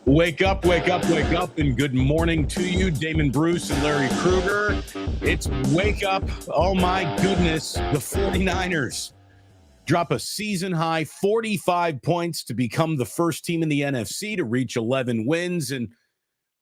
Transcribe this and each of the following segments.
Wake up, wake up, wake up, and good morning to you, Damon Bruce and Larry Kruger. It's wake up. Oh, my goodness. The 49ers drop a season-high 45 points to become the first team in the NFC to reach 11 wins. And,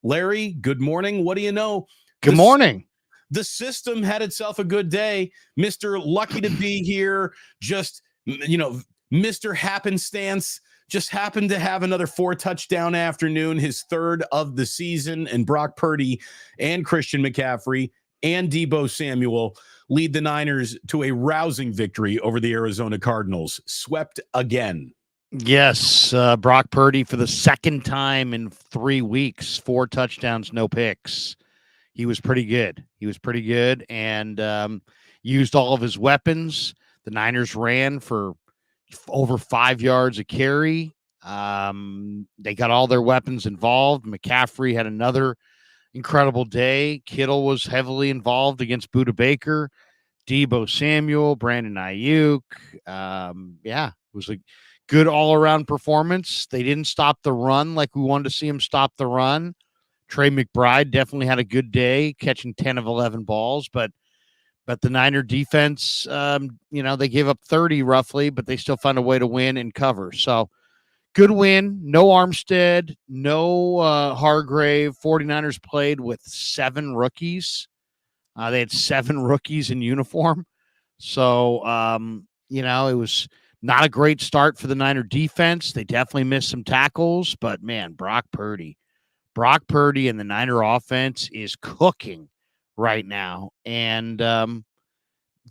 Larry, good morning. What do you know? Good morning. The system had itself a good day. Mr. Lucky to be here, just, Mr. Happenstance. Just happened to have another 4-touchdown afternoon, his third of the season, and Brock Purdy and Christian McCaffrey and Deebo Samuel lead the Niners to a rousing victory over the Arizona Cardinals, swept again. Yes, Brock Purdy for the second time in 3 weeks, 4 touchdowns, no picks. He was pretty good. And used all of his weapons. The Niners ran for over 5 yards a carry. They got all their weapons involved. McCaffrey had another incredible day. Kittle was heavily involved against Budda Baker, Deebo Samuel, Brandon Ayuk. It was a good all-around performance. They didn't stop the run like we wanted to see them stop the run. Trey McBride definitely had a good day, catching 10 of 11 balls, but the Niner defense, they gave up 30 roughly, but they still found a way to win and cover. So good win. No Armstead, no Hargrave. 49ers played with 7 rookies. They had 7 rookies in uniform. So, it was not a great start for the Niner defense. They definitely missed some tackles, but man, Brock Purdy and the Niner offense is cooking right now. And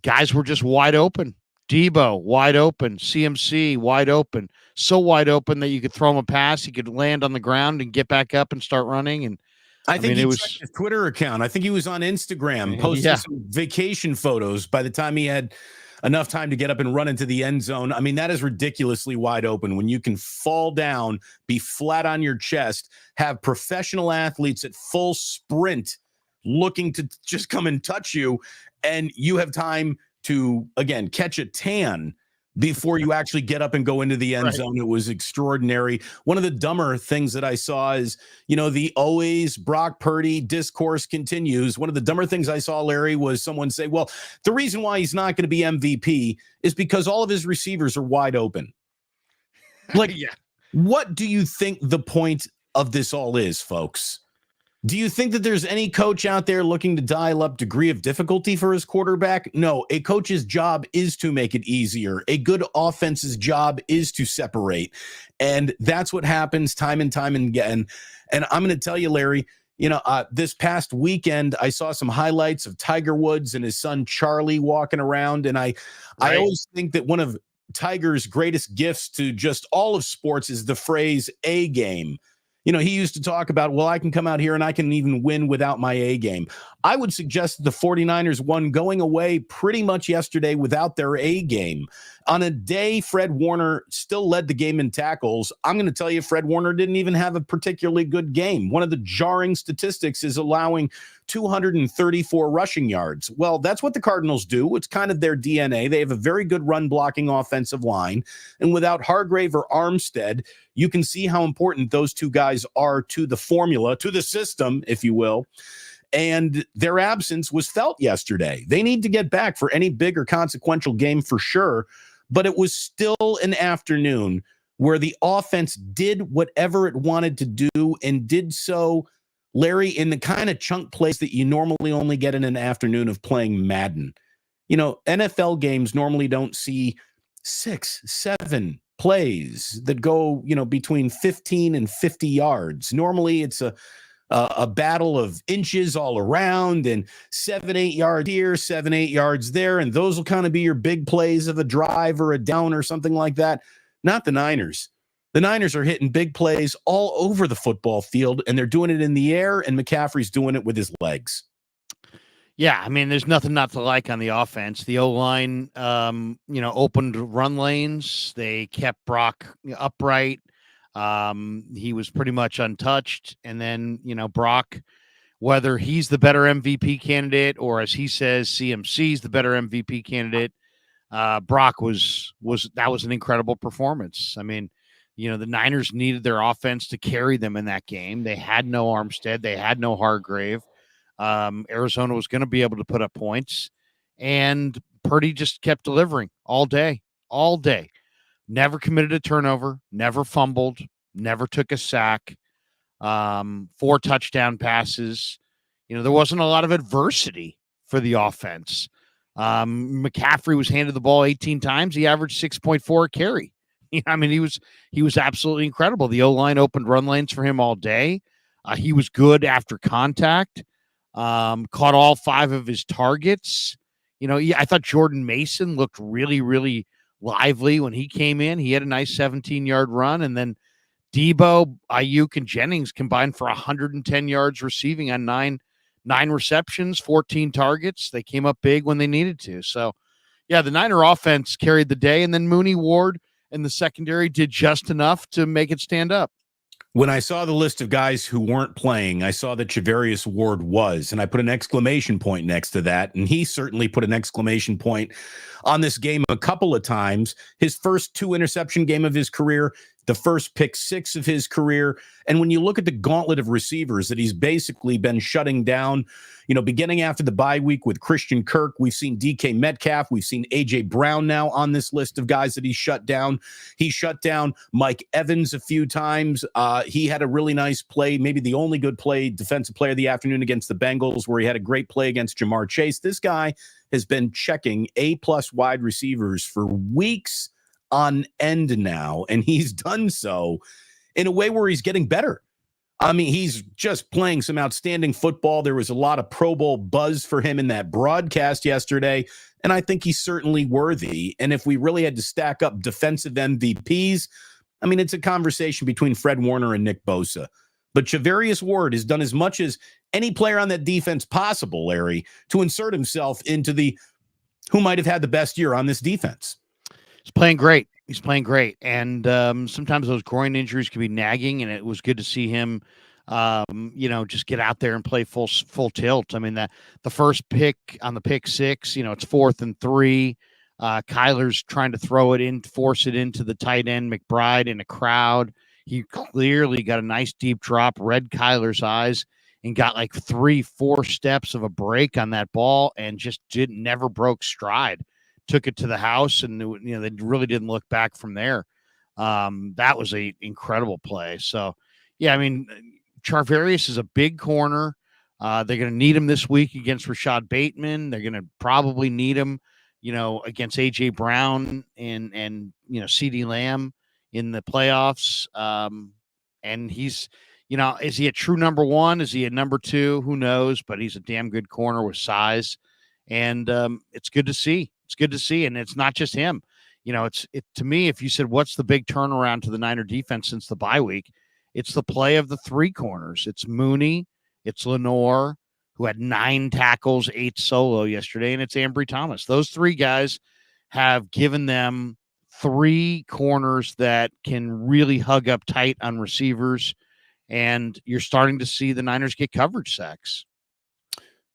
guys were just wide open. Deebo, wide open. CMC, wide open. So wide open that you could throw him a pass. He could land on the ground and get back up and start running. And I think he checked his Twitter account. I think he was on Instagram posting some vacation photos by the time he had enough time to get up and run into the end zone. I mean, that is ridiculously wide open when you can fall down, be flat on your chest, have professional athletes at full sprint looking to just come and touch you, and you have time to, again, catch a tan before you actually get up and go into the end zone. It was extraordinary. One of the dumber things that I saw is, the always Brock Purdy discourse continues. One of the dumber things I saw, Larry, was someone say, well, the reason why he's not going to be MVP is because all of his receivers are wide open. What do you think the point of this all is, folks? Do you think that there's any coach out there looking to dial up degree of difficulty for his quarterback? No, a coach's job is to make it easier. A good offense's job is to separate. And that's what happens time and time again. And I'm going to tell you, Larry, this past weekend, I saw some highlights of Tiger Woods and his son, Charlie, walking around. And I always think that one of Tiger's greatest gifts to just all of sports is the phrase A game. He used to talk about, well, I can come out here and I can even win without my A game. I would suggest that the 49ers won going away pretty much yesterday without their A game. On a day Fred Warner still led the game in tackles, I'm going to tell you Fred Warner didn't even have a particularly good game. One of the jarring statistics is allowing 234 rushing yards. Well, that's what the Cardinals do. It's kind of their DNA. They have a very good run-blocking offensive line. And without Hargrave or Armstead, you can see how important those two guys are to the formula, to the system, if you will. And their absence was felt yesterday. They need to get back for any big or consequential game for sure. But it was still an afternoon where the offense did whatever it wanted to do and did so, Larry, in the kind of chunk plays that you normally only get in an afternoon of playing Madden. NFL games normally don't see 6, 7 plays that go, between 15 and 50 yards. Normally it's a battle of inches all around and 7-8 yards here, 7-8 yards there. And those will kind of be your big plays of a drive or a down or something like that. Not the Niners. The Niners are hitting big plays all over the football field, and they're doing it in the air, and McCaffrey's doing it with his legs. Yeah, I mean, there's nothing not to like on the offense. The O-line, opened run lanes. They kept Brock upright. He was pretty much untouched. And then, Brock, whether he's the better MVP candidate or, as he says, CMC's the better MVP candidate, Brock was an incredible performance. I mean, The Niners needed their offense to carry them in that game. They had no Armstead. They had no Hargrave. Arizona was going to be able to put up points. And Purdy just kept delivering all day. Never committed a turnover, never fumbled, never took a sack, 4 touchdown passes. There wasn't a lot of adversity for the offense. McCaffrey was handed the ball 18 times. He averaged 6.4 a carry. He was absolutely incredible. The O-line opened run lanes for him all day. He was good after contact. Caught all 5 of his targets. I thought Jordan Mason looked really, really lively when he came in. He had a nice 17-yard run, and then Debo, Ayuk, and Jennings combined for 110 yards receiving on nine receptions, 14 targets. They came up big when they needed to. So, yeah, the Niner offense carried the day, and then Mooney, Ward, and the secondary did just enough to make it stand up. When I saw the list of guys who weren't playing, I saw that Charvarius Ward was, and I put an exclamation point next to that, and he certainly put an exclamation point on this game a couple of times. His first 2-interception game of his career, the first pick 6 of his career, and when you look at the gauntlet of receivers that he's basically been shutting down, beginning after the bye week with Christian Kirk, we've seen DK Metcalf, we've seen A.J. Brown now on this list of guys that he's shut down. He shut down Mike Evans a few times. He had a really nice play, maybe the only good play, defensive player of the afternoon against the Bengals, where he had a great play against Jamar Chase. This guy has been checking A-plus wide receivers for weeks on end now, and he's done so in a way where he's getting better. He's just playing some outstanding football. There was a lot of Pro Bowl buzz for him in that broadcast yesterday, and I think he's certainly worthy. And if we really had to stack up defensive MVPs, it's a conversation between Fred Warner and Nick Bosa. But Charvarius Ward has done as much as any player on that defense possible, Larry, to insert himself into the who might have had the best year on this defense. He's playing great. And sometimes those groin injuries can be nagging, and it was good to see him, just get out there and play full tilt. The first pick on the pick 6, it's 4th and 3. Kyler's trying to throw it in, force it into the tight end, McBride, in a crowd. He clearly got a nice deep drop, read Kyler's eyes, and got like 3-4 steps of a break on that ball, and just never broke stride. Took it to the house, and they really didn't look back from there. That was a incredible play. So, yeah, Charvarius is a big corner. They're going to need him this week against Rashad Bateman. They're going to probably need him, against A.J. Brown and CeeDee Lamb in the playoffs. And he's, is he a true number 1? Is he a number 2? Who knows? But he's a damn good corner with size, and it's good to see. It's good to see, and it's not just him. To me, if you said what's the big turnaround to the Niner defense since the bye week, it's the play of the 3 corners. It's Mooney, it's Lenore, who had 9 tackles, 8 solo yesterday, and it's Ambry Thomas. Those 3 guys have given them 3 corners that can really hug up tight on receivers, and you're starting to see the Niners get coverage sacks.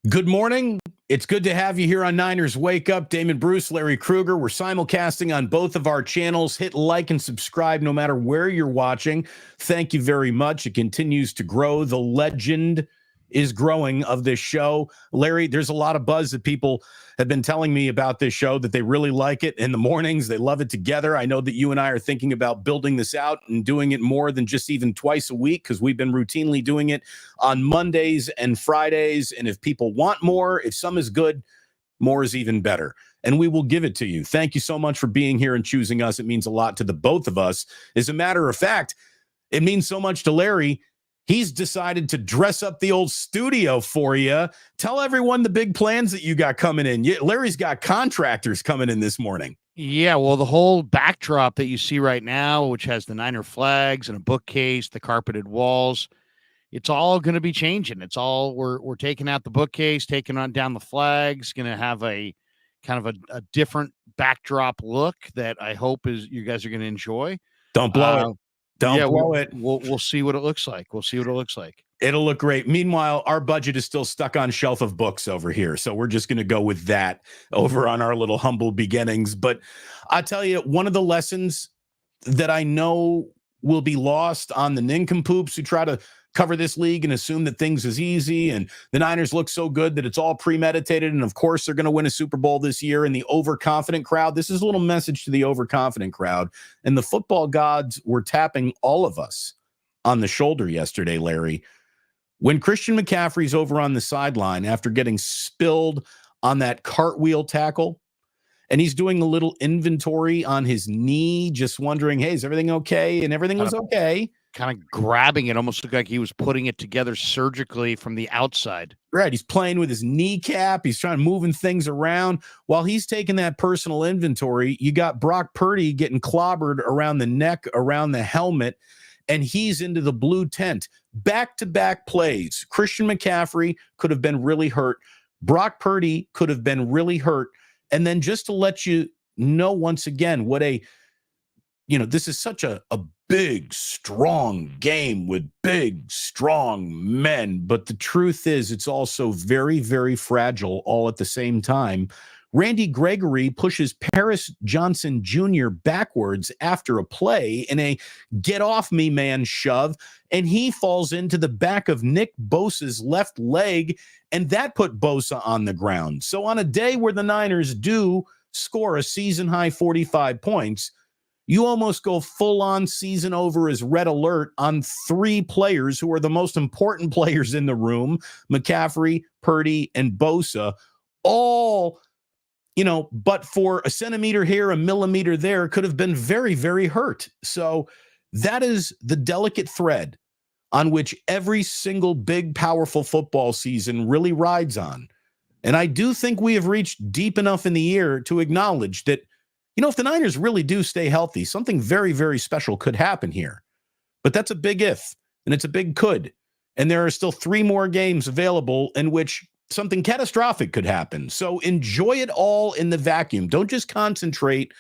Good morning. It's good to have you here on Niners Wake Up. Damon Bruce, Larry Krueger. We're simulcasting on both of our channels. Hit like and subscribe no matter where you're watching. Thank you very much. It continues to grow. The legend is growing of this show. Larry, there's a lot of buzz that people have been telling me about this show, that they really like it in the mornings. They love it together. I know that you and I are thinking about building this out and doing it more than just even twice a week, because we've been routinely doing it on Mondays and Fridays. And if people want more, if some is good, more is even better. And we will give it to you. Thank you so much for being here and choosing us. It means a lot to the both of us. As a matter of fact, it means so much to Larry. He's decided to dress up the old studio for you. Tell everyone the big plans that you got coming in. Larry's got contractors coming in this morning. Yeah, well, the whole backdrop that you see right now, which has the Niner flags and a bookcase, the carpeted walls, it's all going to be changing. It's all, we're taking out the bookcase, taking on down the flags, going to have a kind of a different backdrop look that I hope is you guys are going to enjoy. Don't blow it. Don't blow it. We'll see what it looks like. It'll look great. Meanwhile, our budget is still stuck on shelf of books over here. So we're just going to go with that over on our little humble beginnings. But I tell you, one of the lessons that I know will be lost on the nincompoops who try to cover this league and assume that things is easy and the Niners look so good that it's all premeditated. And of course, they're going to win a Super Bowl this year. And the overconfident crowd, this is a little message to the overconfident crowd. And the football gods were tapping all of us on the shoulder yesterday, Larry. When Christian McCaffrey's over on the sideline after getting spilled on that cartwheel tackle, and he's doing a little inventory on his knee, just wondering, hey, is everything okay? And everything was okay. Kind of grabbing it, almost looked like he was putting it together surgically from the outside. Right. He's playing with his kneecap. He's trying moving things around. While he's taking that personal inventory, you got Brock Purdy getting clobbered around the neck, around the helmet, and he's into the blue tent. Back-to-back plays. Christian McCaffrey could have been really hurt. Brock Purdy could have been really hurt. And then just to let you know once again what this is such a big, strong game with big, strong men. But the truth is it's also very, very fragile all at the same time. Randy Gregory pushes Paris Johnson Jr. backwards after a play in a get off me man shove, and he falls into the back of Nick Bosa's left leg, and that put Bosa on the ground. So on a day where the Niners do score a season-high 45 points, you almost go full-on season over as red alert on three players who are the most important players in the room, McCaffrey, Purdy, and Bosa, all but for a centimeter here, a millimeter there, could have been very, very hurt. So that is the delicate thread on which every single big, powerful football season really rides on. And I do think we have reached deep enough in the year to acknowledge that, if the Niners really do stay healthy, something very, very special could happen here. But that's a big if, and it's a big could. And there are still 3 more games available in which something catastrophic could happen. So enjoy it all in the vacuum. Don't just concentrate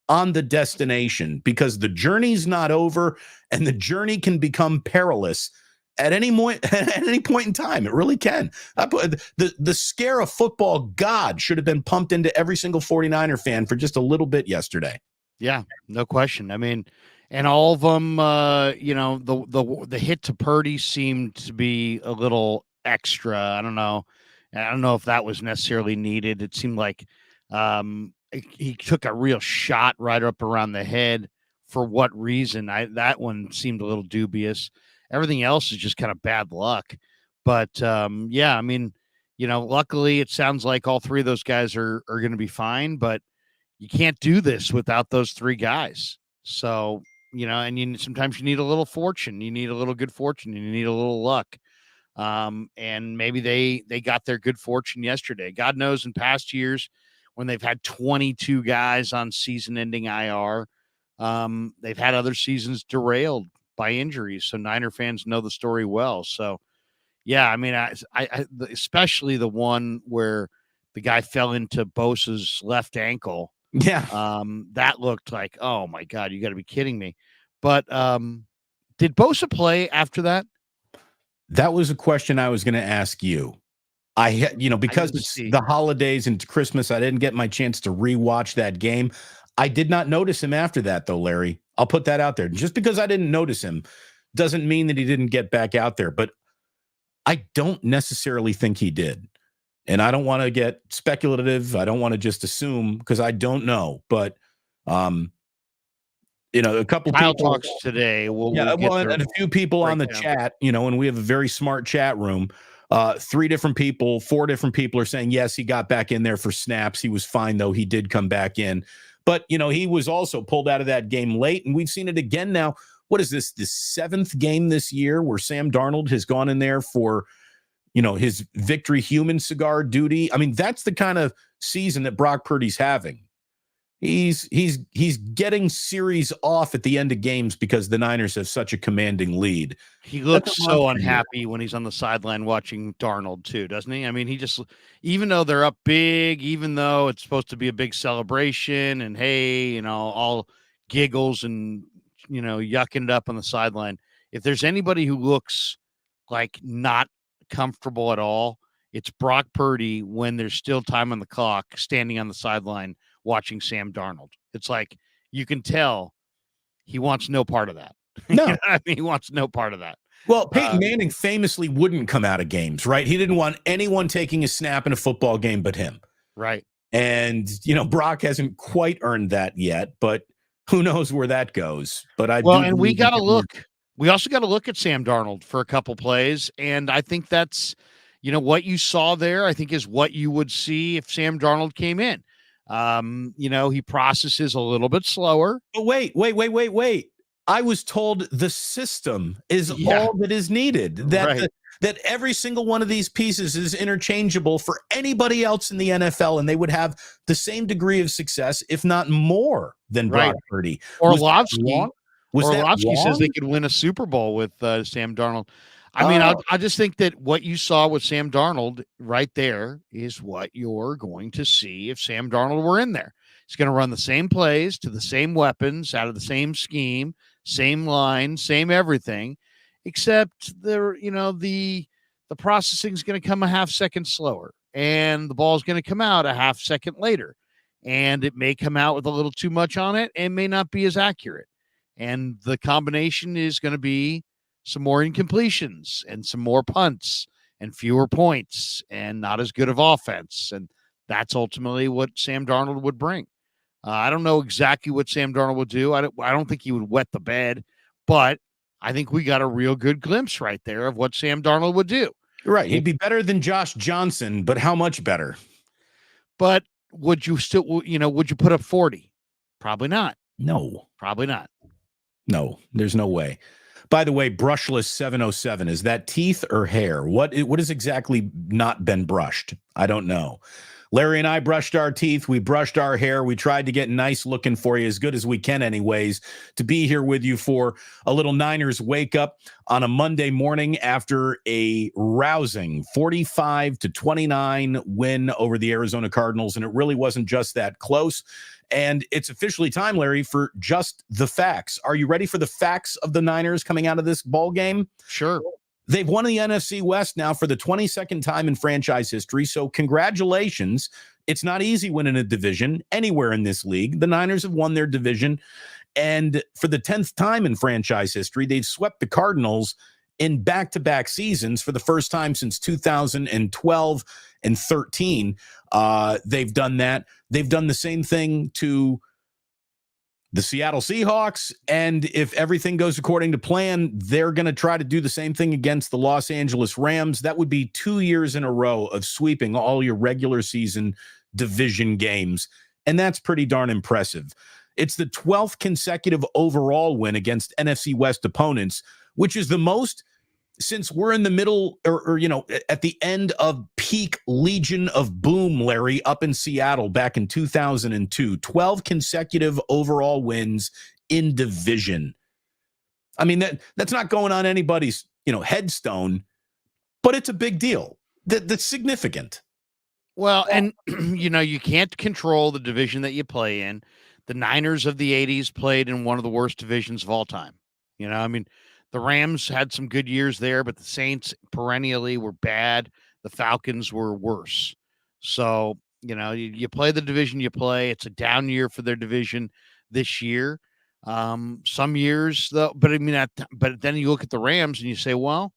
on the destination, because the journey's not over and the journey can become perilous at any point in time. It really can. The scare of football God should have been pumped into every single 49er fan for just a little bit yesterday. Yeah, no question. I mean, and all of them, the hit to Purdy seemed to be a little extra. I don't know if that was necessarily needed. It seemed like he took a real shot right up around the head. For what reason? That one seemed a little dubious. Everything else is just kind of bad luck. But yeah, I mean, luckily it sounds like all 3 of those guys are going to be fine. But you can't do this without those 3 guys. So and sometimes you need a little fortune. You need a little good fortune. And you need a little luck. And maybe they got their good fortune yesterday. God knows in past years when they've had 22 guys on season-ending IR, they've had other seasons derailed by injuries. So Niner fans know the story well. So, yeah, I mean, I especially the one where the guy fell into Bosa's left ankle. Yeah. That looked like, oh, my God, you got to be kidding me. But did Bosa play after that? That was a question I was going to ask you. Because it's the holidays and Christmas, I didn't get my chance to rewatch that game. I did not notice him after that, though, Larry. I'll put that out there. Just because I didn't notice him doesn't mean that he didn't get back out there. But I don't necessarily think he did. And I don't want to get speculative. I don't want to just assume because I don't know. But a couple Kyle people talks today. And a few people on the chat, and we have a very smart chat room. 4 different people are saying, yes, he got back in there for snaps. He was fine, though. He did come back in. But, he was also pulled out of that game late. And we've seen it again now. What is this? The 7th game this year where Sam Darnold has gone in there for, his victory human cigar duty. I mean, that's the kind of season that Brock Purdy's having. He's getting series off at the end of games because the Niners have such a commanding lead. He looks so unhappy when he's on the sideline watching Darnold too, doesn't he? I mean, he just, even though they're up big, even though it's supposed to be a big celebration and hey, all giggles and, yucking it up on the sideline. If there's anybody who looks like not comfortable at all, it's Brock Purdy when there's still time on the clock, standing on the sideline watching Sam Darnold. It's like you can tell he wants no part of that. No. You know what I mean, he wants no part of that. Well, Peyton Manning famously wouldn't come out of games, right? He didn't want anyone taking a snap in a football game but him. Right. And, Brock hasn't quite earned that yet, but who knows where that goes. But and we got to look. We also got to look at Sam Darnold for a couple plays. And I think that's, what you saw there, I think is what you would see if Sam Darnold came in. He processes a little bit slower. But wait. I was told the system is all that is needed. That every single one of these pieces is interchangeable for anybody else in the NFL, and they would have the same degree of success, if not more, than Brock Purdy. Orlovsky says they they could win a Super Bowl with Sam Darnold. I mean, I just think that what you saw with Sam Darnold right there is what you're going to see if Sam Darnold were in there. He's going to run the same plays to the same weapons out of the same scheme, same line, same everything, except the processing is going to come a half second slower, and the ball is going to come out a half second later, and it may come out with a little too much on it and may not be as accurate. And the combination is going to be some more incompletions and some more punts and fewer points and not as good of offense. And that's ultimately what Sam Darnold would bring. I don't know exactly what Sam Darnold would do. I don't think he would wet the bed, but I think we got a real good glimpse right there of what Sam Darnold would do. Right. He'd be better than Josh Johnson, but how much better? But would you still, would you put up 40? Probably not. No. Probably not. No, there's no way. By the way, brushless 707, is that teeth or hair? What has exactly not been brushed? I don't know. Larry and I brushed our teeth. We brushed our hair. We tried to get nice looking for you, as good as we can anyways, to be here with you for a little Niners wake up on a Monday morning after a rousing 45-29 win over the Arizona Cardinals. And it really wasn't just that close. And it's officially time, Larry, for just the facts. Are you ready for the facts of the Niners coming out of this ball game? Sure. They've won the NFC West now for the 22nd time in franchise history, so congratulations. It's not easy winning a division anywhere in this league. The Niners have won their division, and for the 10th time in franchise history, they've swept the Cardinals in back-to-back seasons for the first time since 2012 and 13. They've done that. They've done the same thing to the Seattle Seahawks, and if everything goes according to plan, they're going to try to do the same thing against the Los Angeles Rams. That would be 2 years in a row of sweeping all your regular season division games, and that's pretty darn impressive. It's the 12th consecutive overall win against NFC West opponents, which is the most since we're in the middle or at the end of peak Legion of Boom, Larry, up in Seattle back in 2002, 12 consecutive overall wins in division. I mean, that's not going on anybody's, headstone, but it's a big deal. That's significant. Well, and you can't control the division that you play in. The Niners of the 80s played in one of the worst divisions of all time. The Rams had some good years there, but the Saints perennially were bad. The Falcons were worse. So, you play the division you play. It's a down year for their division this year. Some years, though, but then you look at the Rams and you say, well,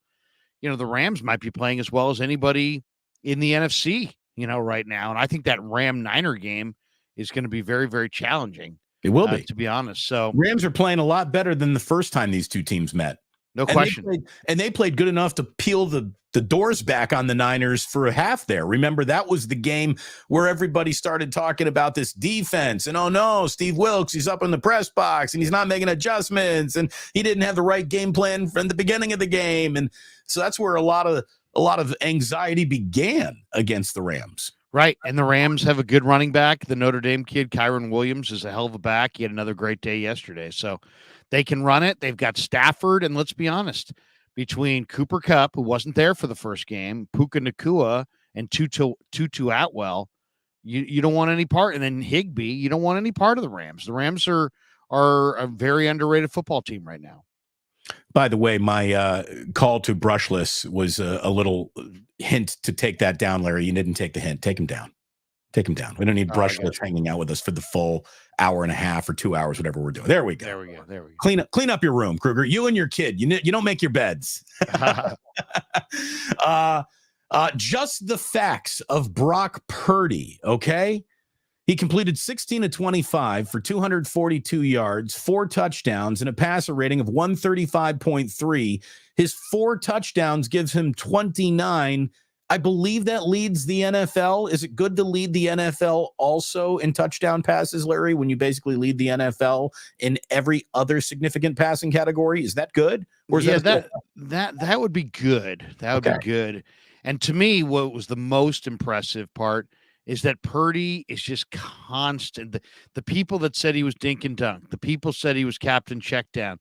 the Rams might be playing as well as anybody in the NFC, right now. And I think that Ram-Niner game is going to be very, very challenging. It will be, to be honest. So Rams are playing a lot better than the first time these two teams met. No question. They played good enough to peel the doors back on the Niners for a half there. Remember, that was the game where everybody started talking about this defense. And, oh, no, Steve Wilkes, he's up in the press box, and he's not making adjustments, and he didn't have the right game plan from the beginning of the game. And so that's where a lot of anxiety began against the Rams. Right, and the Rams have a good running back. The Notre Dame kid, Kyron Williams, is a hell of a back. He had another great day yesterday. So they can run it. They've got Stafford, and let's be honest, between Cooper Kupp, who wasn't there for the first game, Puka Nacua, and Tutu Atwell, you don't want any part. And then Higbee, you don't want any part of the Rams. The Rams are a very underrated football team right now. By the way, my call to brushless was a little hint to take that down, Larry. You didn't take the hint. Take him down. Take him down. We don't need brushless hanging out with us for the full hour and a half or 2 hours, whatever we're doing. There we go. There we go. Clean up your room, Kruger. You and your kid. You don't make your beds. Just the facts of Brock Purdy, okay? He completed 16 of 25 for 242 yards, 4 touchdowns, and a passer rating of 135.3. His 4 touchdowns gives him 29. I believe that leads the NFL. Is it good to lead the NFL also in touchdown passes, Larry, when you basically lead the NFL in every other significant passing category? Is that good? Or is that would be good. That would be good. And to me, what was the most impressive part is that Purdy is just constant. The people that said he was dink and dunk, the people said he was captain check down,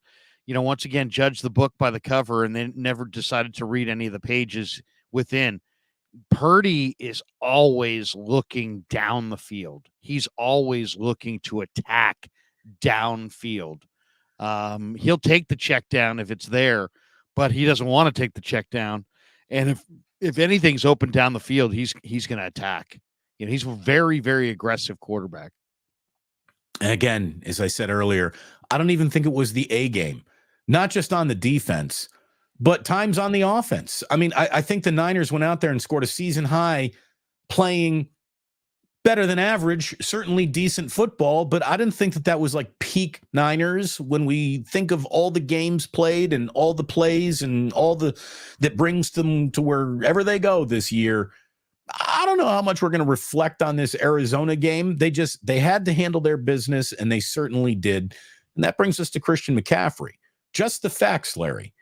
once again, judge the book by the cover and then never decided to read any of the pages within. Purdy is always looking down the field. He's always looking to attack downfield. He'll take the check down if it's there, but he doesn't want to take the check down. And if anything's open down the field, he's going to attack. He's a very, very aggressive quarterback. And again, as I said earlier, I don't even think it was the A game, not just on the defense, but times on the offense. I mean, I think the Niners went out there and scored a season high playing better than average, certainly decent football, but I didn't think that was like peak Niners when we think of all the games played and all the plays and all that brings them to wherever they go this year. I don't know how much we're going to reflect on this Arizona game. They had to handle their business, and they certainly did. And that brings us to Christian McCaffrey. Just the facts, Larry.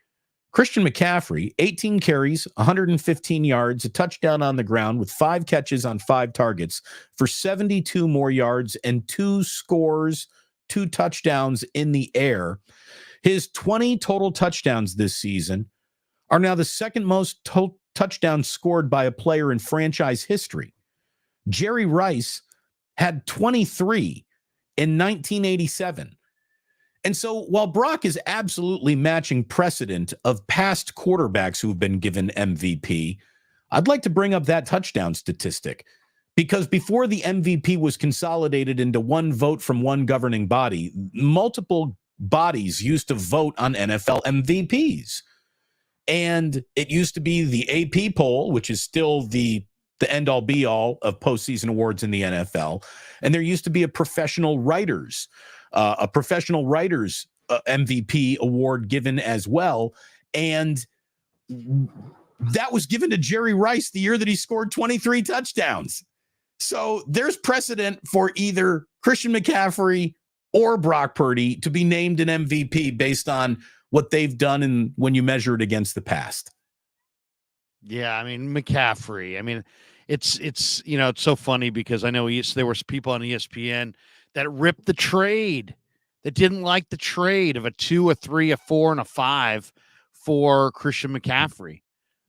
Christian McCaffrey, 18 carries, 115 yards, a touchdown on the ground with 5 catches on 5 targets for 72 more yards and 2 scores, 2 touchdowns in the air. His 20 total touchdowns this season are now the second most touchdowns scored by a player in franchise history. Jerry Rice had 23 in 1987. And so while Brock is absolutely matching precedent of past quarterbacks who've been given MVP, I'd like to bring up that touchdown statistic, because before the MVP was consolidated into one vote from one governing body, multiple bodies used to vote on NFL MVPs. And it used to be the AP poll, which is still the end-all be-all of postseason awards in the NFL. And there used to be a professional writers MVP award given as well. And that was given to Jerry Rice the year that he scored 23 touchdowns. So there's precedent for either Christian McCaffrey or Brock Purdy to be named an MVP based on what they've done and when you measure it against the past. Yeah, I mean, McCaffrey. I mean, it's so funny because I know there was people on ESPN that ripped the trade, that didn't like the trade of a 2, a 3, a 4, and a 5 for Christian McCaffrey.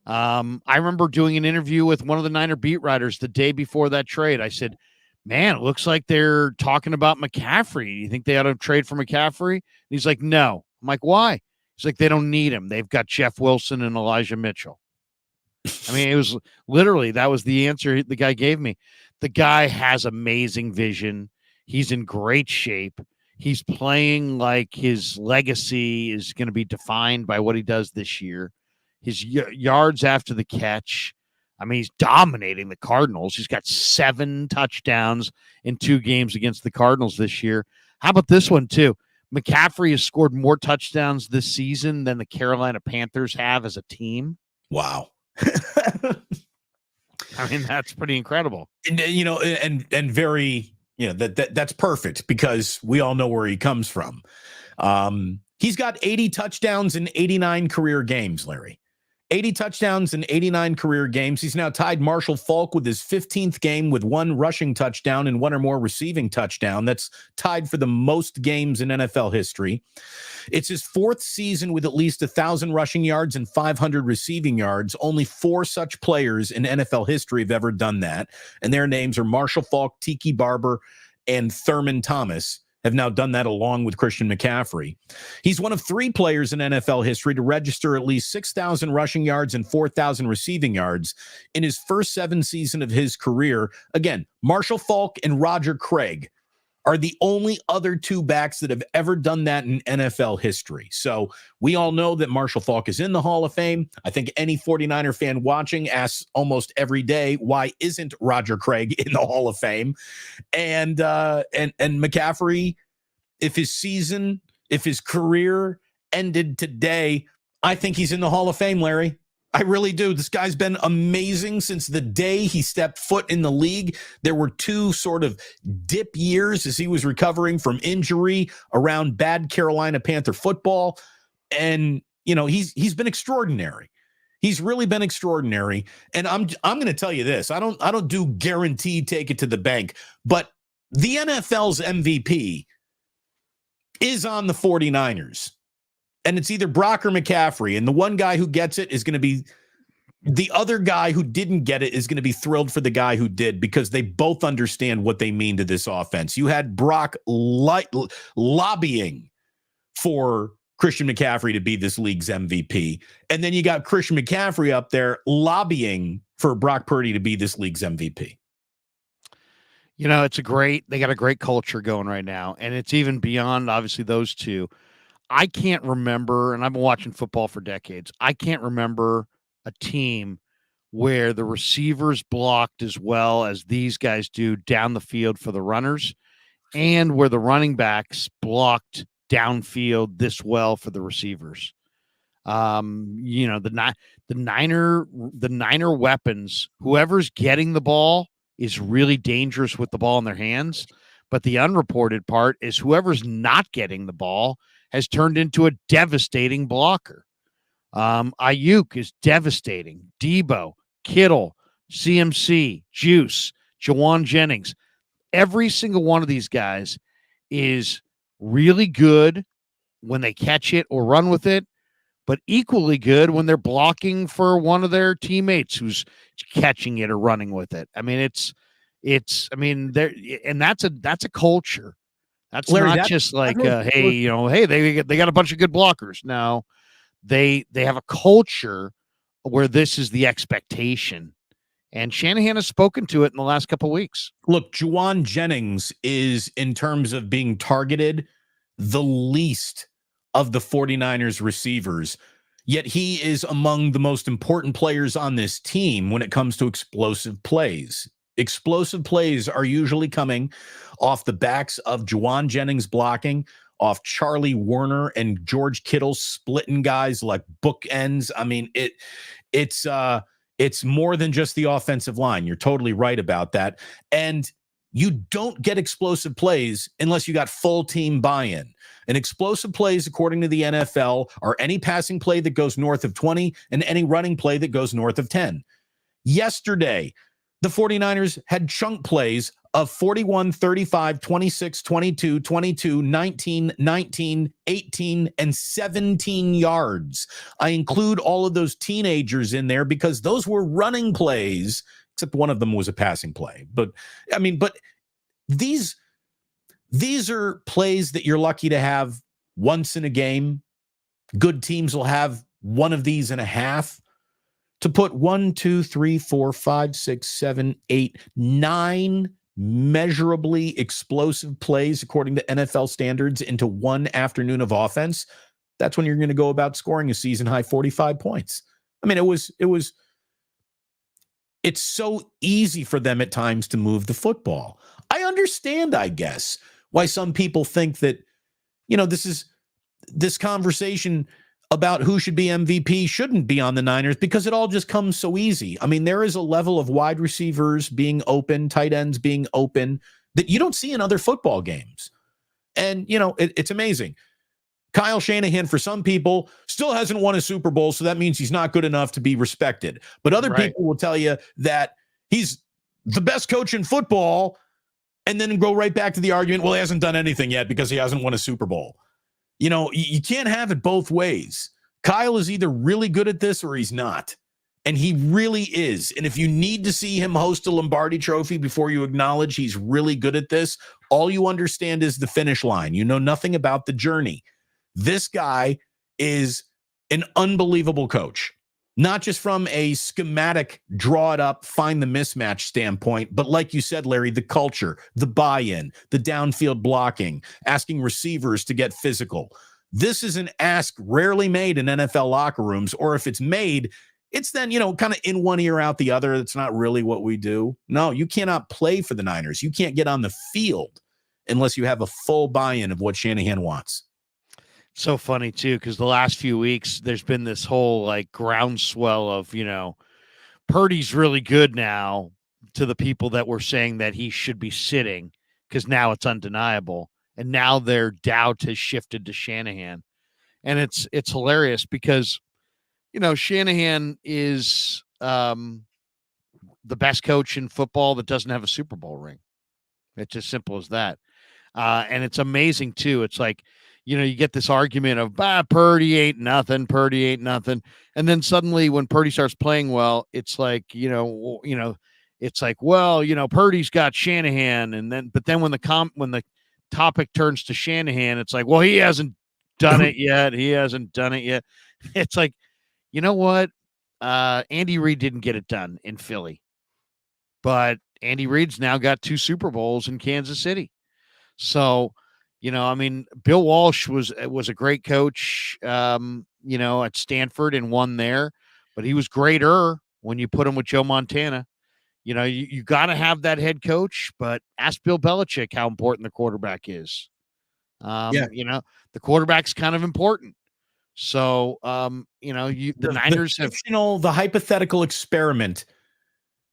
I remember doing an interview with one of the Niner beat writers the day before that trade. I said, man, it looks like they're talking about McCaffrey. You think they ought to trade for McCaffrey? And he's like, no. I'm like, why? He's like, they don't need him. They've got Jeff Wilson and Elijah Mitchell. I mean, it was literally, that was the answer the guy gave me. The guy has amazing vision. He's in great shape. He's playing like his legacy is going to be defined by what he does this year. His yards after the catch. I mean, he's dominating the Cardinals. He's got 7 touchdowns in 2 games against the Cardinals this year. How about this one, too? McCaffrey has scored more touchdowns this season than the Carolina Panthers have as a team. Wow. I mean, that's pretty incredible. And very, that's perfect because we all know where he comes from. He's got 80 touchdowns in 89 career games, Larry. 80 touchdowns in 89 career games. He's now tied Marshall Faulk with his 15th game with 1 rushing touchdown and 1 or more receiving touchdown. That's tied for the most games in NFL history. It's his 4th season with at least 1,000 rushing yards and 500 receiving yards. Only 4 such players in NFL history have ever done that. And their names are Marshall Faulk, Tiki Barber, and Thurman Thomas. have now done that along with Christian McCaffrey. He's one of 3 players in NFL history to register at least 6,000 rushing yards and 4,000 receiving yards in his first 7 seasons of his career. Again, Marshall Faulk and Roger Craig are the only other 2 backs that have ever done that in NFL history. So we all know that Marshall Faulk is in the Hall of Fame. I think any 49er fan watching asks almost every day, why isn't Roger Craig in the Hall of Fame? And McCaffrey, if his career ended today, I think he's in the Hall of Fame, Larry. I really do. This guy's been amazing since the day he stepped foot in the league. There were 2 sort of dip years as he was recovering from injury around bad Carolina Panther football. And, he's been extraordinary. He's really been extraordinary. And I'm going to tell you this. I don't do guaranteed take it to the bank, but the NFL's MVP is on the 49ers. And it's either Brock or McCaffrey. And the one guy who gets it is going to be the other guy who didn't get it is going to be thrilled for the guy who did, because they both understand what they mean to this offense. You had Brock lobbying for Christian McCaffrey to be this league's MVP. And then you got Christian McCaffrey up there lobbying for Brock Purdy to be this league's MVP. They got a great culture going right now. And it's even beyond, obviously, those 2. I can't remember, and I've been watching football for decades, I can't remember a team where the receivers blocked as well as these guys do down the field for the runners, and where the running backs blocked downfield this well for the receivers. The Niner weapons, whoever's getting the ball is really dangerous with the ball in their hands. But the unreported part is whoever's not getting the ball has turned into a devastating blocker. Ayuk is devastating. Debo, Kittle, CMC, Juice, Jawan Jennings. Every single one of these guys is really good when they catch it or run with it, but equally good when they're blocking for one of their teammates who's catching it or running with it. I mean, that's a culture. That's Larry, not just like, hey, they got a bunch of good blockers. No, they have a culture where this is the expectation. And Shanahan has spoken to it in the last couple of weeks. Look, Jawan Jennings is, in terms of being targeted, the least of the 49ers receivers. Yet he is among the most important players on this team when it comes to explosive plays. Explosive plays are usually coming off the backs of Jawan Jennings blocking, off Charlie Warner and George Kittle splitting guys like bookends. I mean, it's more than just the offensive line. You're totally right about that. And you don't get explosive plays unless you got full team buy-in. And explosive plays, according to the NFL, are any passing play that goes north of 20 and any running play that goes north of 10. Yesterday, the 49ers had chunk plays of 41, 35, 26, 22, 22, 19, 19, 18, and 17 yards. I include all of those teenagers in there because those were running plays, except one of them was a passing play. But these are plays that you're lucky to have once in a game. Good teams will have one of these in a half. To put 1, 2, 3, 4, 5, 6, 7, 8, 9 measurably explosive plays, according to NFL standards, into one afternoon of offense, that's when you're going to go about scoring a season high 45 points. I mean, it's so easy for them at times to move the football. I understand, I guess, why some people think that, this conversation about who should be MVP shouldn't be on the Niners, because it all just comes so easy. I mean, there is a level of wide receivers being open, tight ends being open, that you don't see in other football games. And, it's amazing. Kyle Shanahan, for some people, still hasn't won a Super Bowl, so that means he's not good enough to be respected. But other people will tell you that he's the best coach in football, and then go right back to the argument, well, he hasn't done anything yet because he hasn't won a Super Bowl. You can't have it both ways. Kyle is either really good at this or he's not. And he really is. And if you need to see him host a Lombardi Trophy before you acknowledge he's really good at this, All you understand is the finish line. You know nothing about the journey. This guy is an unbelievable coach, not just from a schematic, draw it up, find the mismatch standpoint, but like you said, Larry, the culture, the buy-in, the downfield blocking, asking receivers to get physical. This is an ask rarely made in NFL locker rooms, or if it's made, it's then, kind of in one ear, out the other. That's not really what we do. No, you cannot play for the Niners. You can't get on the field unless you have a full buy-in of what Shanahan wants. So funny too, because the last few weeks there's been this whole like groundswell of Purdy's really good now, to the people that were saying that he should be sitting because now it's undeniable, and now their doubt has shifted to Shanahan, and it's hilarious because Shanahan is the best coach in football that doesn't have a Super Bowl ring. It's as simple as that, and it's amazing too. It's like, you get this argument of Purdy ain't nothing, and then suddenly when Purdy starts playing well, it's like it's like, well, Purdy's got Shanahan, but then when the topic turns to Shanahan, it's like, well, he hasn't done it yet. It's like, you know what? Andy Reid didn't get it done in Philly, but Andy Reid's now got 2 Super Bowls in Kansas City, so. Bill Walsh was a great coach, at Stanford and won there, but he was greater when you put him with Joe Montana. You got to have that head coach, but ask Bill Belichick how important the quarterback is. The quarterback's kind of important. So, the Niners the hypothetical experiment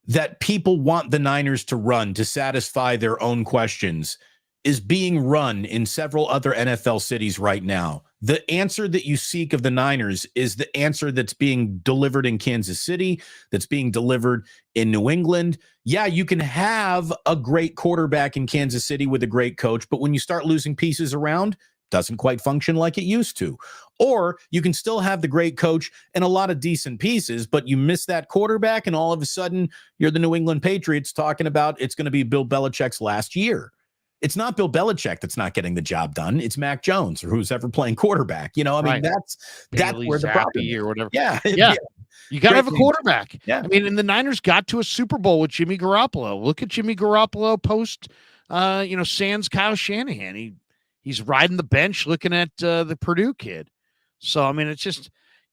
that people want the Niners to run to satisfy their own questions is being run in several other NFL cities right now. The answer that you seek of the Niners is the answer that's being delivered in Kansas City, that's being delivered in New England. Yeah, you can have a great quarterback in Kansas City with a great coach, but when you start losing pieces around, it doesn't quite function like it used to. Or you can still have the great coach and a lot of decent pieces, but you miss that quarterback, and all of a sudden you're the New England Patriots talking about it's going to be Bill Belichick's last year. It's not Bill Belichick that's not getting the job done. It's Mac Jones or who's ever playing quarterback. Right. That's where the problem is. Or whatever. Yeah. You got to have a quarterback. Yeah. And the Niners got to a Super Bowl with Jimmy Garoppolo. Look at Jimmy Garoppolo post, sans Kyle Shanahan. He's riding the bench looking at the Purdue kid. So, it's just,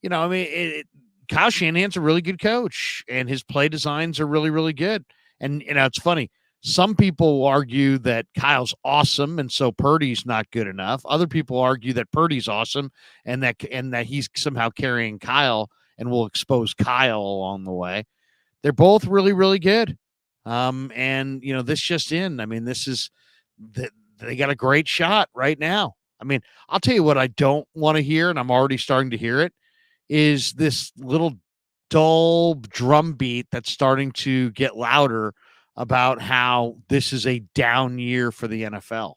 Kyle Shanahan's a really good coach, and his play designs are really, really good. And, it's funny. Some people argue that Kyle's awesome, and so Purdy's not good enough. Other people argue that Purdy's awesome, and that he's somehow carrying Kyle and will expose Kyle along the way. They're both really, really good. This just in. This is they got a great shot right now. I'll tell you what I don't want to hear, and I'm already starting to hear it, is this little dull drum beat that's starting to get louder about how this is a down year for the NFL.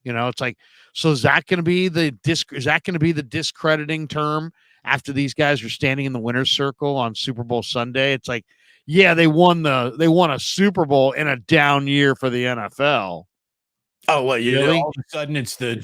It's like, so is that going to be the discrediting term after these guys are standing in the winner's circle on Super Bowl Sunday? It's like, yeah, they won a Super Bowl in a down year for the NFL. Oh, well, really? All of a sudden it's the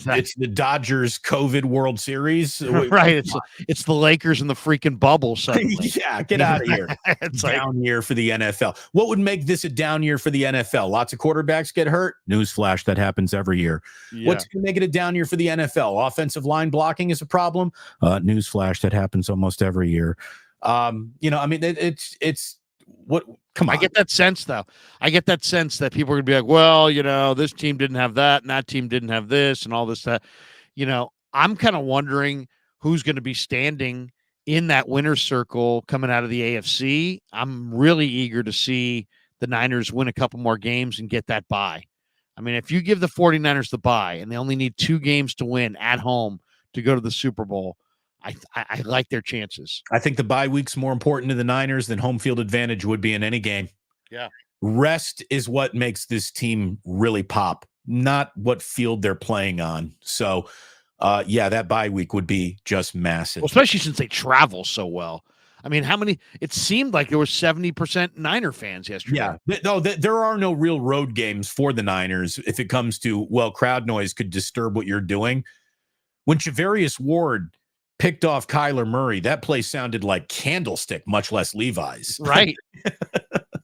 Dodgers COVID World Series. Right. It's the Lakers in the freaking bubble suddenly. Yeah, get out of here. It's down year for the NFL. What would make this a down year for the NFL? Lots of quarterbacks get hurt. Newsflash, that happens every year. Yeah. What's going to make it a down year for the NFL? Offensive line blocking is a problem. Newsflash, that happens almost every year. It's what. Come on. I get that sense, though. I get that sense that people are going to be like, well, this team didn't have that, and that team didn't have this, and all this, that. I'm kind of wondering who's going to be standing in that winner's circle coming out of the AFC. I'm really eager to see the Niners win a couple more games and get that bye. If you give the 49ers the bye, and they only need 2 games to win at home to go to the Super Bowl, I like their chances. I think the bye week's more important to the Niners than home field advantage would be in any game. Yeah. Rest is what makes this team really pop, not what field they're playing on. So, that bye week would be just massive. Well, especially since they travel so well. I mean, how many? It seemed like there were 70% Niner fans yesterday. Yeah, no, there are no real road games for the Niners if it comes to, well, crowd noise could disturb what you're doing. When Charvarius Ward picked off Kyler Murray, that place sounded like Candlestick, much less Levi's. Right.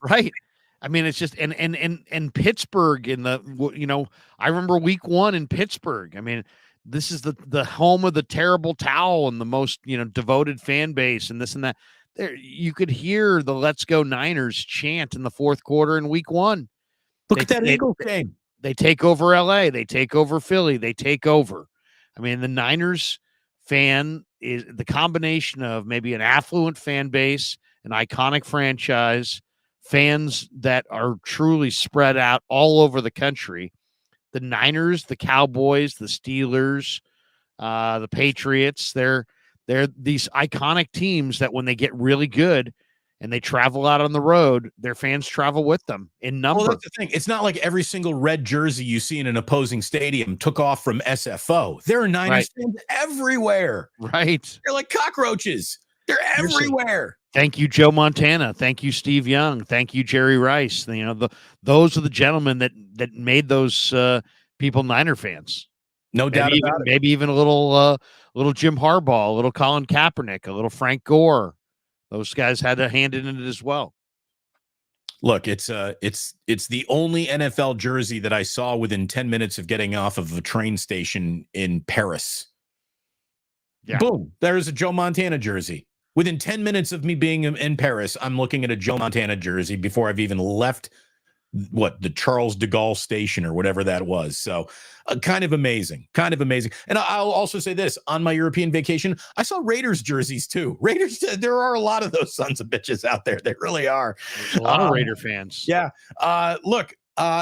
Right. I mean, it's just and Pittsburgh I remember week 1 in Pittsburgh. I mean, this is the home of the terrible towel and the most, devoted fan base and this and that. There, you could hear the "Let's Go Niners" chant in the fourth quarter in week 1. Look at that Eagles game. They take over LA, they take over Philly, they take over. I mean, the Niners fan is the combination of maybe an affluent fan base, an iconic franchise, fans that are truly spread out all over the country. The Niners, the Cowboys, the Steelers, the Patriots, they're these iconic teams that when they get really good and they travel out on the road, their fans travel with them in number. Well, that's the thing. It's not like every single red jersey you see in an opposing stadium took off from SFO. There are Niners fans everywhere. Right. They're like cockroaches. They're everywhere. Thank you, Joe Montana. Thank you, Steve Young. Thank you, Jerry Rice. Those are the gentlemen that made those people Niner fans. No doubt about it. Maybe even a little Jim Harbaugh, a little Colin Kaepernick, a little Frank Gore. Those guys had a hand in it as well. Look, it's the only NFL jersey that I saw within 10 minutes of getting off of a train station in Paris. Yeah. Boom, there's a Joe Montana jersey. Within 10 minutes of me being in Paris, I'm looking at a Joe Montana jersey before I've even left the Charles de Gaulle station or whatever that was. So kind of amazing. And I'll also say this, on my European vacation, I saw Raiders jerseys too. Raiders, there are a lot of those sons of bitches out there. They really are. There's a lot of Raider fans. Yeah. Look,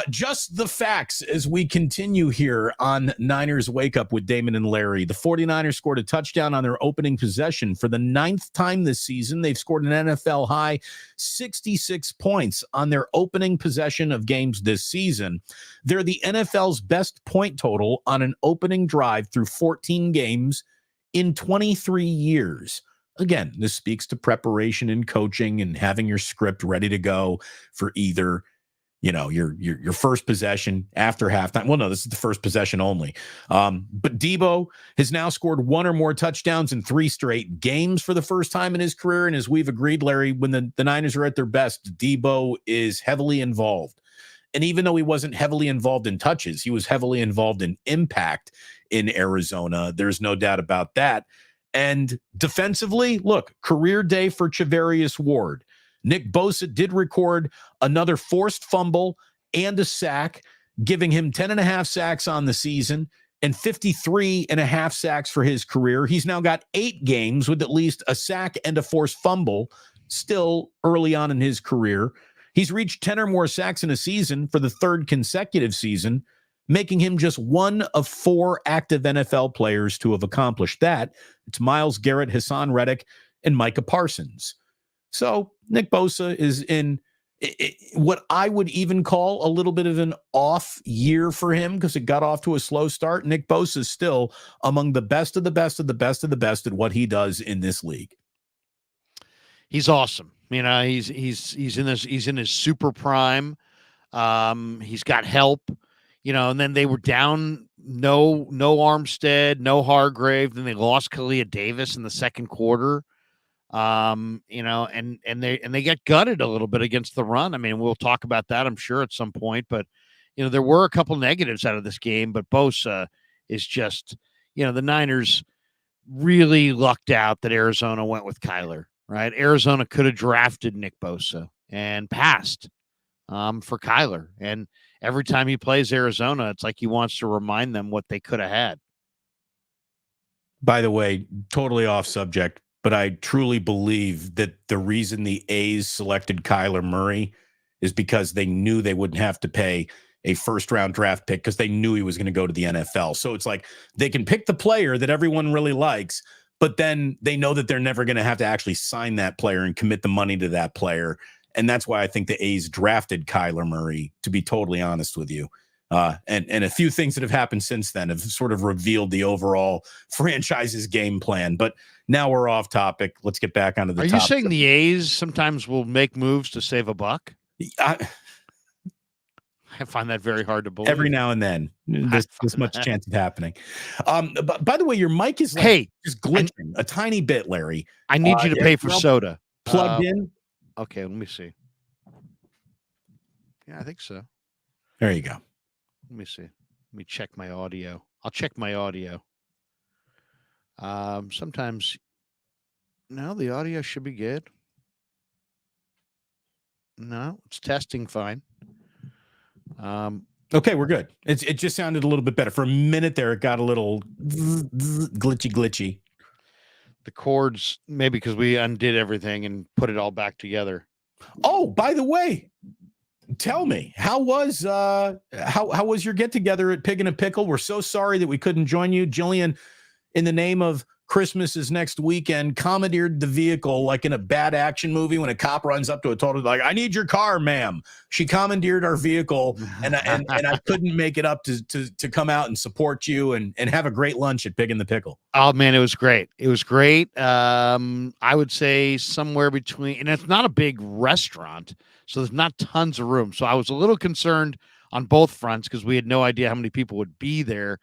just the facts as we continue here on Niners Wake Up with Damon and Larry. The 49ers scored a touchdown on their opening possession. For the 9th time this season, they've scored an NFL high 66 points on their opening possession of games this season. They're the NFL's best point total on an opening drive through 14 games in 23 years. Again, this speaks to preparation and coaching and having your script ready to go for either your first possession after halftime. Well, no, this is the first possession only. But Debo has now scored 1 or more touchdowns in 3 straight games for the first time in his career. And as we've agreed, Larry, when the Niners are at their best, Debo is heavily involved. And even though he wasn't heavily involved in touches, he was heavily involved in impact in Arizona. There's no doubt about that. And defensively, look, career day for Charvarius Ward. Nick Bosa did record another forced fumble and a sack, giving him 10.5 sacks on the season and 53.5 sacks for his career. He's now got 8 games with at least a sack and a forced fumble, still early on in his career. He's reached 10 or more sacks in a season for the 3rd consecutive season, making him just one of 4 active NFL players to have accomplished that. It's Myles Garrett, Hassan Reddick, and Micah Parsons. So Nick Bosa is in what I would even call a little bit of an off year for him because it got off to a slow start. Nick Bosa is still among the best of the best of the best of the best at what he does in this league. He's awesome. He's in his super prime. He's got help. And then they were down no Armstead, no Hargrave. Then they lost Kalia Davis in the second quarter. And they get gutted a little bit against the run. I mean, we'll talk about that, I'm sure, at some point, but there were a couple negatives out of this game, but Bosa is just, the Niners really lucked out that Arizona went with Kyler, right? Arizona could have drafted Nick Bosa and passed for Kyler. And every time he plays Arizona, it's like he wants to remind them what they could have had. By the way, totally off subject, but I truly believe that the reason the A's selected Kyler Murray is because they knew they wouldn't have to pay a first-round draft pick because they knew he was going to go to the NFL. So it's like they can pick the player that everyone really likes, but then they know that they're never going to have to actually sign that player and commit the money to that player. And that's why I think the A's drafted Kyler Murray, to be totally honest with you. And a few things that have happened since then have sort of revealed the overall franchise's game plan. But now we're off topic. Let's get back onto the Are topic. you saying the A's sometimes will make moves to save a buck? I find that very hard to believe. Every now and then, this much chance of happening. But by the way, your mic is like just glitching a tiny bit, Larry. I need you to pay for soda. Plugged in? Okay, let me see. Yeah, I think so. There you go. Let me see. Let me check my audio. I'll check my audio. Sometimes, no, the audio should be good. No, it's testing fine. Okay, we're good. It just sounded a little bit better. For a minute there, it got a little glitchy. The chords, maybe because we undid everything and put it all back together. Oh, by the way, tell me, how was your get together at Pig and a Pickle? We're so sorry that we couldn't join you. Jillian, in the name of Christmas is next weekend, commandeered the vehicle like in a bad action movie when a cop runs up to a total like, I need your car, ma'am. She commandeered our vehicle, and I couldn't make it up to come out and support you and have a great lunch at Pig and the Pickle. Oh man, it was great. It was great. I would say somewhere between, and it's not a big restaurant, so there's not tons of room. So I was a little concerned on both fronts because we had no idea how many people would be there.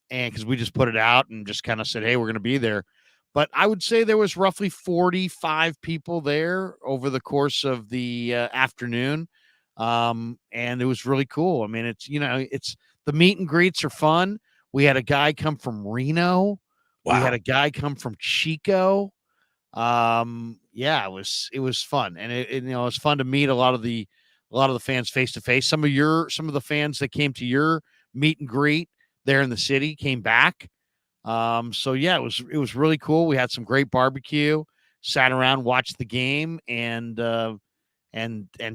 And because we just put it out and just kind of said, hey, we're going to be there. But I would say there was roughly 45 people there over the course of the afternoon. And it was really cool. I mean, it's the meet and greets are fun. We had a guy come from Reno. Wow. We had a guy come from Chico. Yeah, it was fun. And it was fun to meet a lot of the fans face to face. Some of the fans that came to your meet and greet there in the city came back. So yeah, it was really cool. We had some great barbecue, sat around, watched the game, and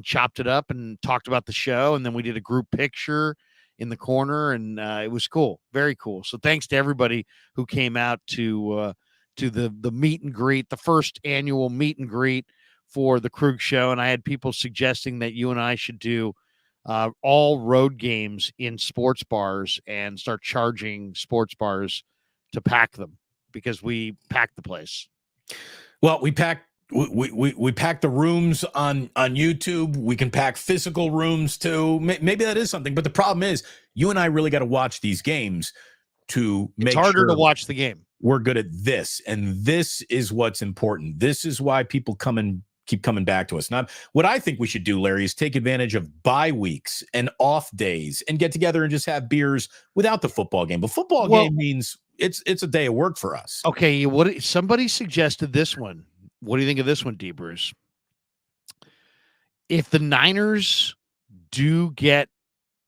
chopped it up and talked about the show. And then we did a group picture in the corner, and it was cool, very cool. So thanks to everybody who came out to the meet and greet, the first annual meet and greet for the Krug Show. And I had people suggesting that you and I should do all road games in sports bars and start charging sports bars to pack them because we packed the place. Well, we pack the rooms on YouTube. We can pack physical rooms too. Maybe that is something. But the problem is you and I really got to watch these games to make sure. It's harder to watch the game. We're good at this. And this is what's important. This is why people keep coming back to us. Not what I think we should do, Larry, is take advantage of bye weeks and off days and get together and just have beers without the football game. But football game means it's a day of work for us. Okay, somebody suggested this one. What do you think of this one, D. Bruce? If the Niners do get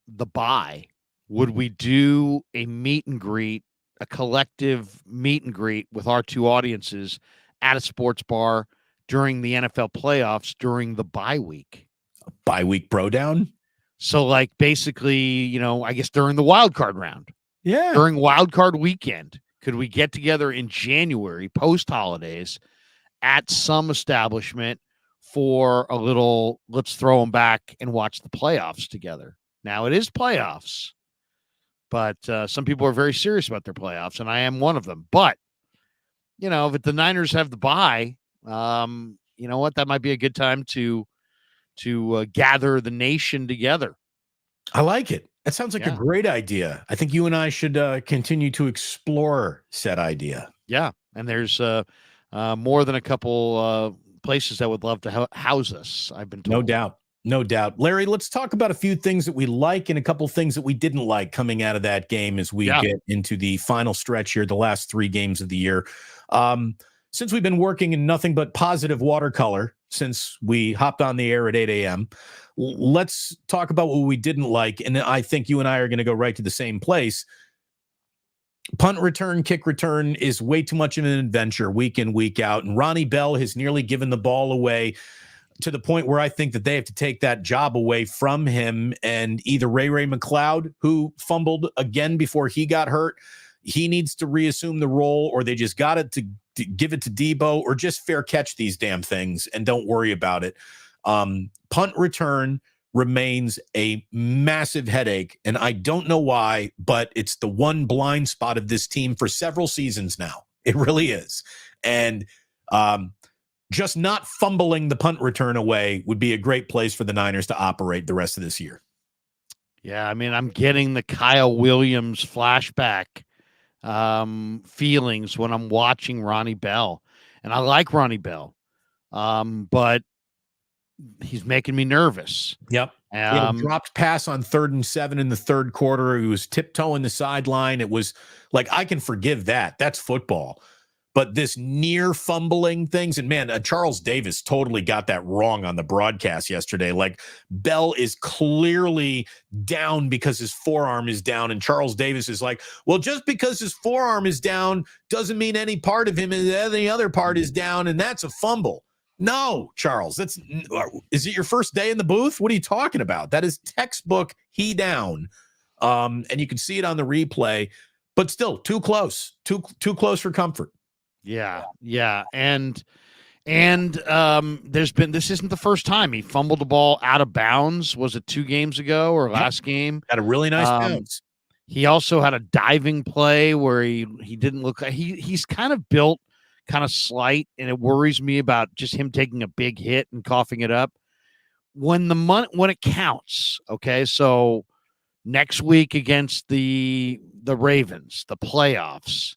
the bye, would we do a meet and greet, a collective meet and greet with our two audiences at a sports bar during the NFL playoffs during the bye week? A bye week bro down? So like basically, I guess during the wild card round. Yeah. During wild card weekend, could we get together in January post holidays at some establishment for a little, let's throw them back and watch the playoffs together? Now it is playoffs, but some people are very serious about their playoffs, and I am one of them. But, if the Niners have the bye, you know what? That might be a good time to gather the nation together. I like it. That sounds like a great idea. I think you and I should continue to explore said idea. Yeah, and there's more than a couple places that would love to house us, I've been told. No doubt. Larry, let's talk about a few things that we like and a couple things that we didn't like coming out of that game as we get into the final stretch here, the last 3 games of the year. Since we've been working in nothing but positive watercolor since we hopped on the air at 8 a.m., let's talk about what we didn't like. And I think you and I are going to go right to the same place. Punt return, kick return is way too much of an adventure week in, week out. And Ronnie Bell has nearly given the ball away to the point where I think that they have to take that job away from him. And either Ray McLeod, who fumbled again before he got hurt, he needs to reassume the role, or they just got it to give it to Debo, or just fair catch these damn things and don't worry about it. Punt return, remains a massive headache. And I don't know why, but it's the one blind spot of this team for several seasons now. It really is. And just not fumbling the punt return away would be a great place for the Niners to operate the rest of this year. Yeah, I mean, I'm getting the Kyle Williams flashback feelings when I'm watching Ronnie Bell. And I like Ronnie Bell, but he's making me nervous. Yep. Dropped pass on 3rd and 7 in the third quarter. He was tiptoeing the sideline. It was like, I can forgive that. That's football. But this near fumbling things, and man, Charles Davis totally got that wrong on the broadcast yesterday. Like, Bell is clearly down because his forearm is down, and Charles Davis is like, well, just because his forearm is down doesn't mean any part of him, any other part is down, and that's a fumble. No, Charles, is it your first day in the booth? What are you talking about? That is textbook he down. And you can see it on the replay, but still too close for comfort. Yeah. And this isn't the first time he fumbled the ball out of bounds. Was it 2 games ago or last game? Had a really nice bounce. He also had a diving play where he didn't look like he's kind of built kind of slight, and it worries me about just him taking a big hit and coughing it up when it counts. Okay. So next week against the Ravens, the playoffs,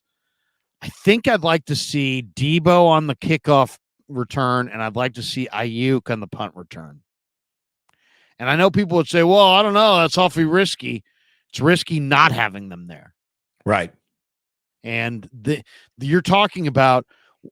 I think I'd like to see Debo on the kickoff return, and I'd like to see Ayuk on the punt return. And I know people would say, well, I don't know, that's awfully risky. It's risky not having them there. Right. And you're talking about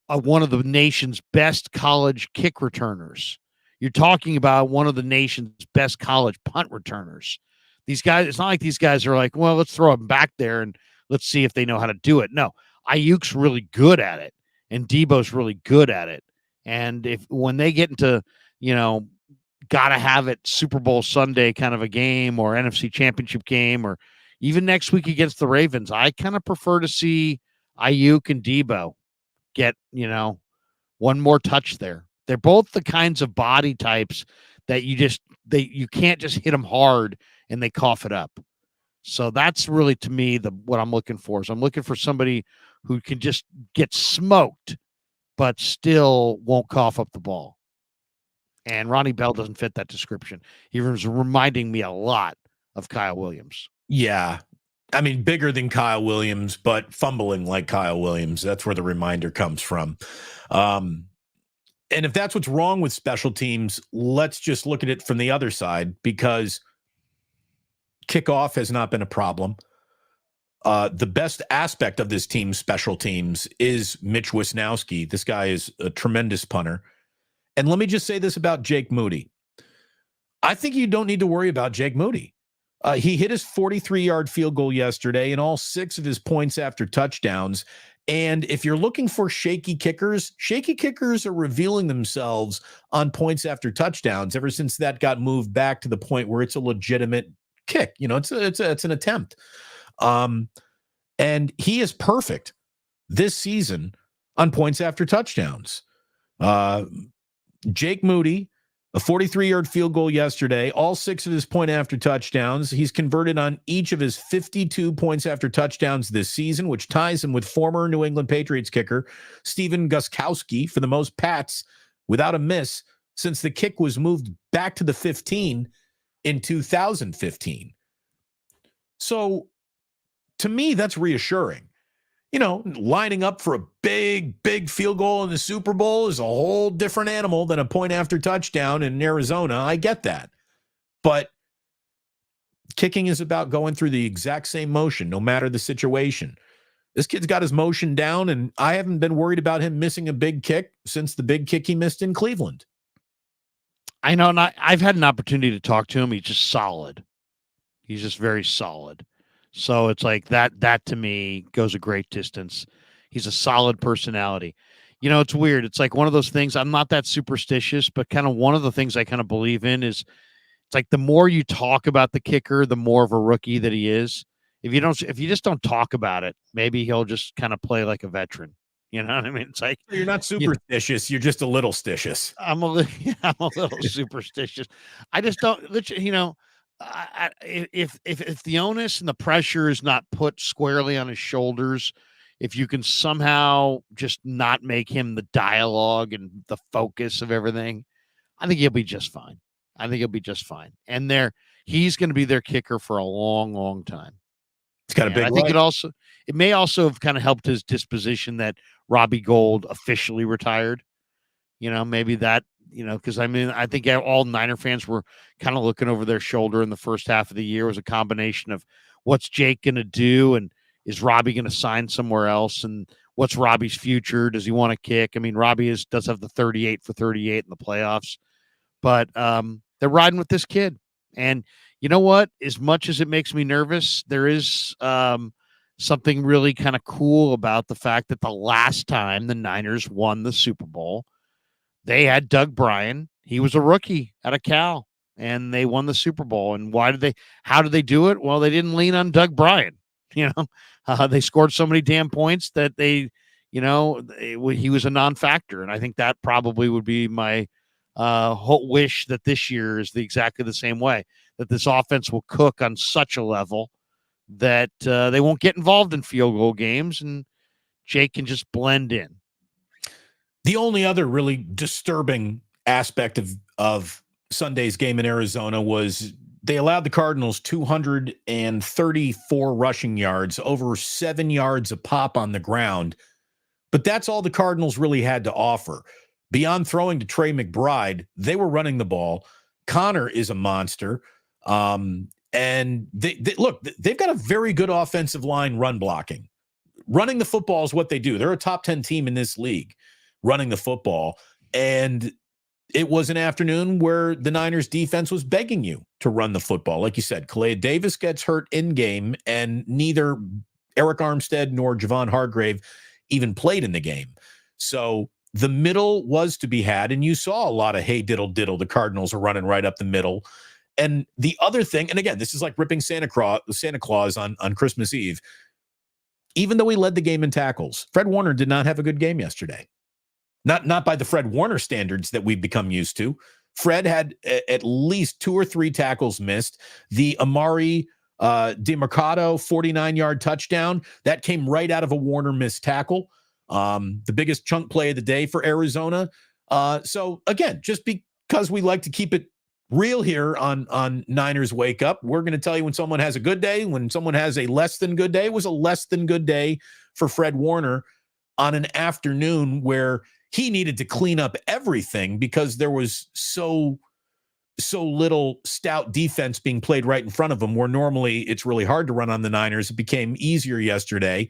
one of the nation's best college kick returners. You're talking about one of the nation's best college punt returners. These guys, it's not like these guys are like, well, let's throw them back there and let's see if they know how to do it. No, Ayuk's really good at it, and Debo's really good at it. And when they get into, gotta have it Super Bowl Sunday kind of a game or NFC Championship game, or even next week against the Ravens, I kind of prefer to see Ayuk and Debo get, one more touch there. They're both the kinds of body types that you can't just hit them hard and they cough it up. So that's really, to me, what I'm looking for. Is I'm looking for somebody who can just get smoked, but still won't cough up the ball. And Ronnie Bell doesn't fit that description. He was reminding me a lot of Kyle Williams. Yeah. I mean, bigger than Kyle Williams, but fumbling like Kyle Williams. That's where the reminder comes from. And if that's what's wrong with special teams, let's just look at it from the other side, because kickoff has not been a problem. The best aspect of this team's special teams is Mitch Wisnowski. This guy is a tremendous punter. And let me just say this about Jake Moody. I think you don't need to worry about Jake Moody. He hit his 43-yard field goal yesterday and all 6 of his points after touchdowns. And if you're looking for shaky kickers are revealing themselves on points after touchdowns ever since that got moved back to the point where it's a legitimate kick. It's an attempt. And he is perfect this season on points after touchdowns. Jake Moody, a 43-yard field goal yesterday, all 6 of his point after touchdowns. He's converted on each of his 52 points after touchdowns this season, which ties him with former New England Patriots kicker Steven Gostkowski for the most pats without a miss since the kick was moved back to the 15 in 2015. So to me, that's reassuring. Lining up for a big, big field goal in the Super Bowl is a whole different animal than a point after touchdown in Arizona. I get that. But kicking is about going through the exact same motion, no matter the situation. This kid's got his motion down, and I haven't been worried about him missing a big kick since the big kick he missed in Cleveland. I know, I've had an opportunity to talk to him. He's just solid. He's just very solid. So it's like that to me goes a great distance. He's a solid personality. It's weird. It's like one of those things. I'm not that superstitious, but kind of one of the things I kind of believe in is it's like the more you talk about the kicker, the more of a rookie that he is. If you just don't talk about it, maybe he'll just kind of play like a veteran. You know what I mean? It's like, You're not you know, superstitious. You're just a little stitious. I'm a little superstitious. I just don't, you know, if the onus and the pressure is not put squarely on his shoulders, if you can somehow just not make him the dialogue and the focus of everything, I think he'll be just fine. I think he'll be just fine. And he's going to be their kicker for a long, long time. It's got a And big I think life. it may also have kind of helped his disposition that Robbie Gould officially retired. You know, maybe that, you know, because I mean, I think all Niner fans were kind of looking over their shoulder in the first half of the year. It was a combination of what's Jake going to do, and is Robbie going to sign somewhere else, and what's Robbie's future? Does he want to kick? I mean, Robbie does have the 38 for 38 in the playoffs, but they're riding with this kid. And you know what? As much as it makes me nervous, there is something really kind of cool about the fact that the last time the Niners won the Super Bowl, they had Doug Bryan. He was a rookie out of Cal, and they won the Super Bowl. And how did they do it? Well, they didn't lean on Doug Bryan. You know, they scored so many damn points that he was a non-factor. And I think that probably would be my whole wish, that this year is exactly the same way, that this offense will cook on such a level that they won't get involved in field goal games, and Jake can just blend in. The only other really disturbing aspect of Sunday's game in Arizona was they allowed the Cardinals 234 rushing yards, over 7 yards a pop on the ground. But that's all the Cardinals really had to offer. Beyond throwing to Trey McBride, they were running the ball. Connor is a monster. And they've got a very good offensive line run blocking. Running the football is what they do. They're a top 10 team in this league running the football. And it was an afternoon where the Niners defense was begging you to run the football. Like you said, Calais Davis gets hurt in game, and neither Eric Armstead nor Javon Hargrave even played in the game. So the middle was to be had, and you saw a lot of hey diddle diddle. The Cardinals are running right up the middle. And the other thing, and again, this is like ripping Santa Claus on Christmas Eve. Even though he led the game in tackles, Fred Warner did not have a good game yesterday. Not by the Fred Warner standards that we've become used to. Fred had at least 2 or 3 tackles missed. The Amari DeMercado 49-yard touchdown, that came right out of a Warner missed tackle. The biggest chunk play of the day for Arizona. So again, just because we like to keep it real here on Niners Wake Up, we're going to tell you when someone has a good day, when someone has a less than good day. It was a less than good day for Fred Warner on an afternoon where he needed to clean up everything because there was so little stout defense being played right in front of him, where normally it's really hard to run on the Niners. It became easier yesterday.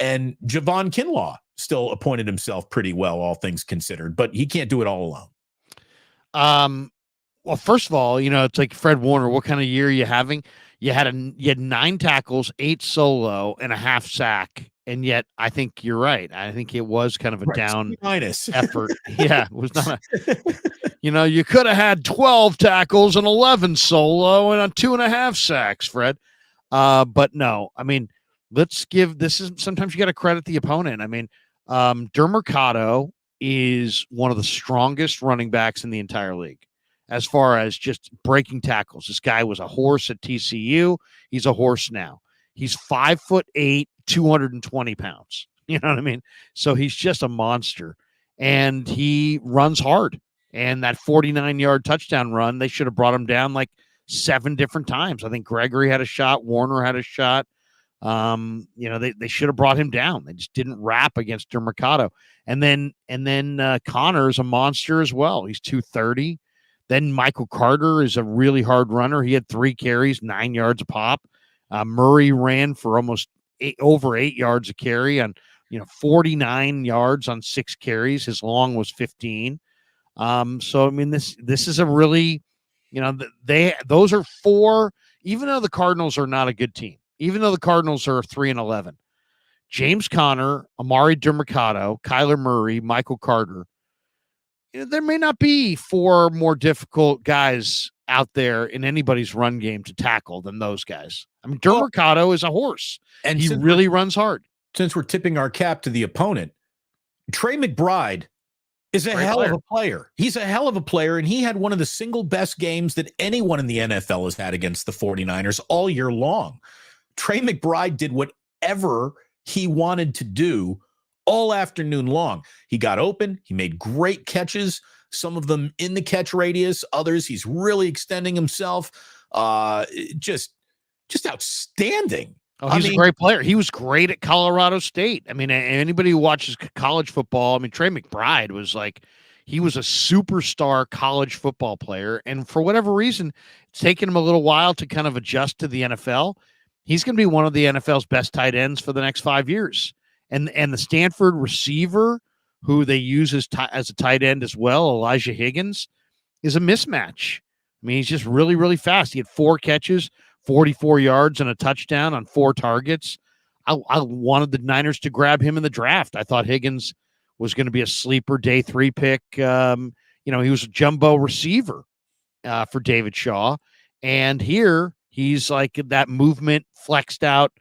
And Javon Kinlaw still appointed himself pretty well, all things considered, but he can't do it all alone. Well, first of all, you know, it's like Fred Warner, what kind of year are you having? You had 9 tackles, 8 solo, and a half sack. And yet, I think you're right. I think it was kind of a down effort. Yeah, it was not you could have had 12 tackles and 11 solo and 2.5 sacks, Fred. But no, I mean, sometimes you got to credit the opponent. I mean, DeMercado is one of the strongest running backs in the entire league as far as just breaking tackles. This guy was a horse at TCU. He's a horse now. He's 5'8", 220 pounds. You know what I mean? So he's just a monster, and he runs hard. And that 49-yard touchdown run, they should have brought him down like 7 different times. I think Gregory had a shot. Warner had a shot. They should have brought him down. They just didn't wrap against DeMercado. And then Connor is a monster as well. He's 230. Then Michael Carter is a really hard runner. He had 3 carries, 9 yards a pop. Murray ran for almost over 8 yards a carry on 49 yards on 6 carries. His long was 15. So I mean, this is a really, those are 4. Even though the Cardinals are not a good team, even though the Cardinals are 3-11, James Conner, Amari DeMercado, Kyler Murray, Michael Carter. There may not be 4 more difficult guys out there in anybody's run game to tackle than those guys. I mean, DeMercado is a horse, and he really runs hard. Since we're tipping our cap to the opponent, Trey McBride is a Great hell player. of a player. He's a hell of a player, and he had one of the single best games that anyone in the NFL has had against the 49ers all year long. Trey McBride did whatever he wanted to do all afternoon long. He got open. He made great catches, some of them in the catch radius, others he's really extending himself. Just outstanding. Oh, he's a great player. He was great at Colorado State. I mean, anybody who watches college football, I mean, Trey McBride was like, he was a superstar college football player. And for whatever reason, it's taken him a little while to kind of adjust to the NFL. He's going to be one of the NFL's best tight ends for the next 5 years. And the Stanford receiver, who they use as a tight end as well, Elijah Higgins, is a mismatch. I mean, he's just really, really fast. He had 4 catches, 44 yards, and a touchdown on 4 targets. I wanted the Niners to grab him in the draft. I thought Higgins was going to be a sleeper day 3 pick. He was a jumbo receiver for David Shaw. And here he's like that movement flexed out,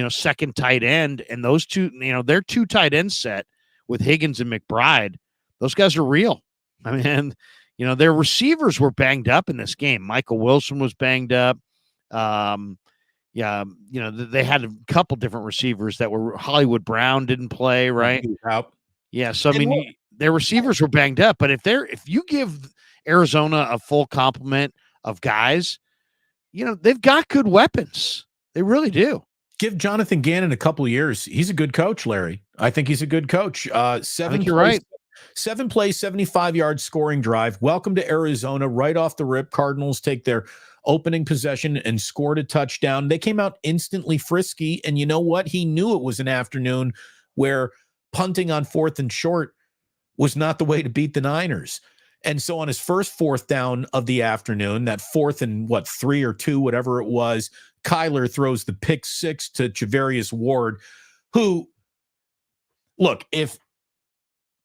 second tight end. And those two, their 2 tight end set with Higgins and McBride, those guys are real. I mean, their receivers were banged up in this game. Michael Wilson was banged up. They had a couple different receivers that were Hollywood Brown didn't play, right? Out. Yeah. So, I mean, their receivers were banged up, but if you give Arizona a full complement of guys, they've got good weapons. They really do. Give Jonathan Gannon a couple of years. He's a good coach, Larry. I think he's a good coach. I think you're right. 7 plays, 75-yard scoring drive. Welcome to Arizona. Right off the rip, Cardinals take their opening possession and scored a touchdown. They came out instantly frisky, and you know what? He knew it was an afternoon where punting on 4th and short was not the way to beat the Niners. And so on his first 4th down of the afternoon, that 4th and 3 or 2, whatever it was, Kyler throws the pick 6 to Javarius Ward, who, look, if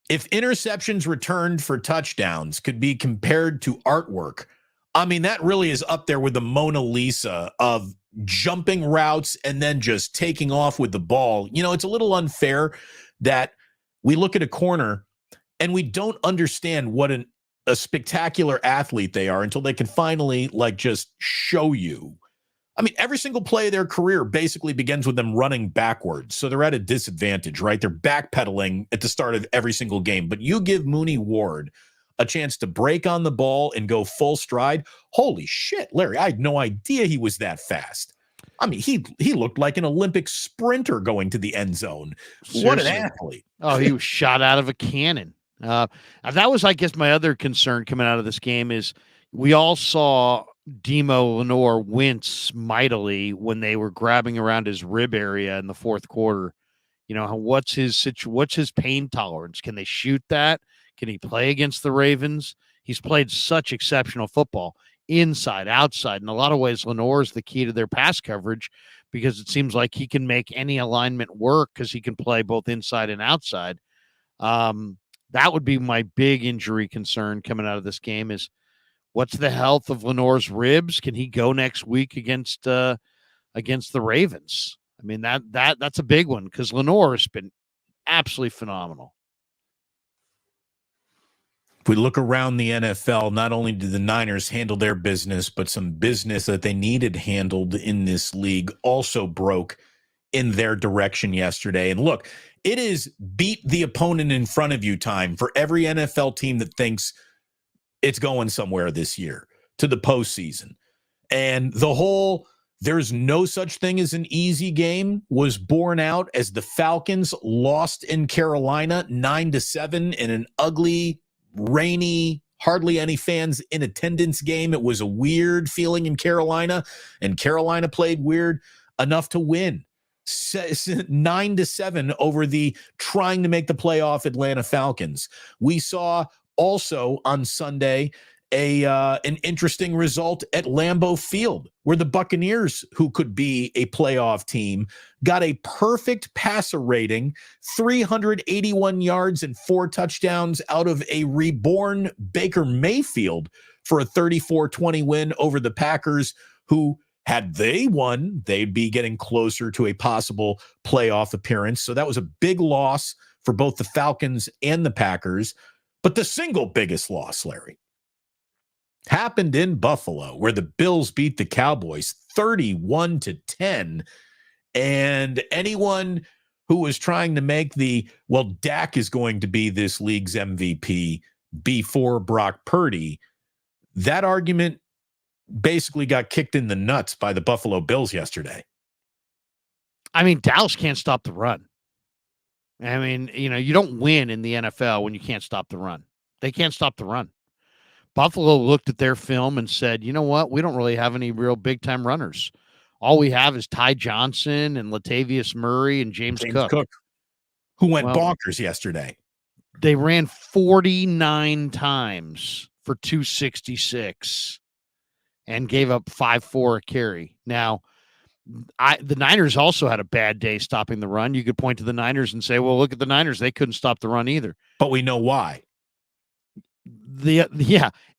interceptions returned for touchdowns could be compared to artwork, I mean, that really is up there with the Mona Lisa of jumping routes and then just taking off with the ball. It's a little unfair that we look at a corner and we don't understand what a spectacular athlete they are until they can finally just show you. I mean, every single play of their career basically begins with them running backwards. So they're at a disadvantage, right? They're backpedaling at the start of every single game. But you give Mooney Ward a chance to break on the ball and go full stride. Holy shit, Larry, I had no idea he was that fast. I mean, he looked like an Olympic sprinter going to the end zone. Seriously. What an athlete. Oh, he was shot out of a cannon. That was, I guess, my other concern coming out of this game is we all saw Demo Lenore wince mightily when they were grabbing around his rib area in the 4th quarter. What's his pain tolerance? Can they shoot that? Can he play against the Ravens? He's played such exceptional football, inside, outside. In a lot of ways, Lenore is the key to their pass coverage because it seems like he can make any alignment work because he can play both inside and outside. That would be my big injury concern coming out of this game is what's the health of Lenore's ribs? Can he go next week against the Ravens? I mean, that's a big one because Lenore has been absolutely phenomenal. If we look around the NFL, not only did the Niners handle their business, but some business that they needed handled in this league also broke in their direction yesterday. And look, it is beat the opponent in front of you time for every NFL team that thinks it's going somewhere this year to the postseason. And the whole there's no such thing as an easy game was borne out as the Falcons lost in Carolina 9-7 in an ugly, rainy, hardly any fans in attendance game. It was a weird feeling in Carolina, and Carolina played weird enough to win 9-7 over the trying to make the playoff Atlanta Falcons. We saw also on Sunday an interesting result at Lambeau Field, where the Buccaneers, who could be a playoff team, got a perfect passer rating, 381 yards and 4 touchdowns out of a reborn Baker Mayfield for a 34-20 win over the Packers, who Had they won, they'd be getting closer to a possible playoff appearance. So that was a big loss for both the Falcons and the Packers. But the single biggest loss, Larry, happened in Buffalo, where the Bills beat the Cowboys 31-10. And anyone who was trying to make Dak is going to be this league's MVP before Brock Purdy, that argument basically got kicked in the nuts by the Buffalo Bills yesterday. I mean, Dallas can't stop the run. I mean, you don't win in the NFL when you can't stop the run. They can't stop the run. Buffalo looked at their film and said, you know what? We don't really have any real big-time runners. All we have is Ty Johnson and Latavius Murray and James Cook, who went bonkers yesterday. They ran 49 times for 266 and gave up 5.4 a carry. Now, the Niners also had a bad day stopping the run. You could point to the Niners and say, well, look at the Niners. They couldn't stop the run either. But we know why.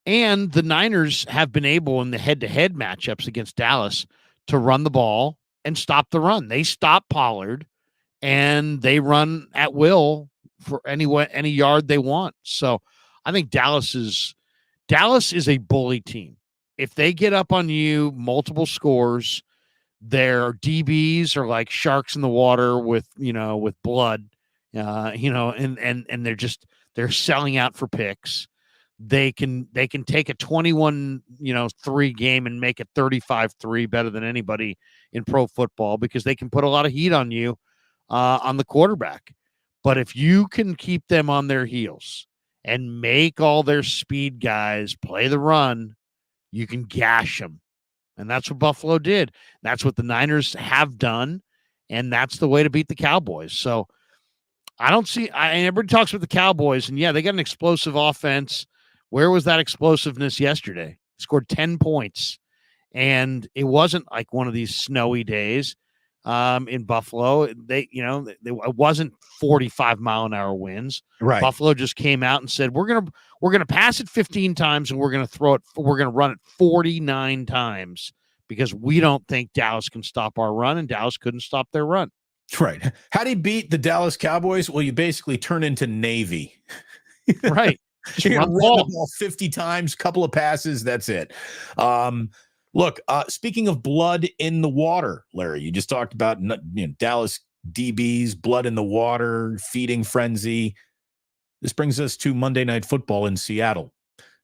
And the Niners have been able in the head-to-head matchups against Dallas to run the ball and stop the run. They stop Pollard, and they run at will for any yard they want. So I think Dallas is a bully team. If they get up on you multiple scores, their DBs are like sharks in the water with blood, and they're selling out for picks. They can take a 21-3 game and make it 35-3 better than anybody in pro football because they can put a lot of heat on you on the quarterback. But if you can keep them on their heels and make all their speed guys play the run, you can gash them. And that's what Buffalo did. That's what the Niners have done, and that's the way to beat the Cowboys. So I don't see – everybody talks about the Cowboys, and, yeah, they got an explosive offense. Where was that explosiveness yesterday? Scored 10 points, and it wasn't like one of these snowy days in Buffalo. It wasn't 45-mile-an-hour winds. Right. Buffalo just came out and said, we're gonna pass it 15 times, and we're gonna run it 49 times because we don't think Dallas can stop our run, and Dallas couldn't stop their run. Right. How do you beat the Dallas Cowboys? Well, you basically turn into Navy. Right. You're going to run the ball 50 times, couple of passes. That's it. Look, speaking of blood in the water, Larry, you just talked about Dallas DBs, blood in the water, feeding frenzy. This brings us to Monday Night Football in Seattle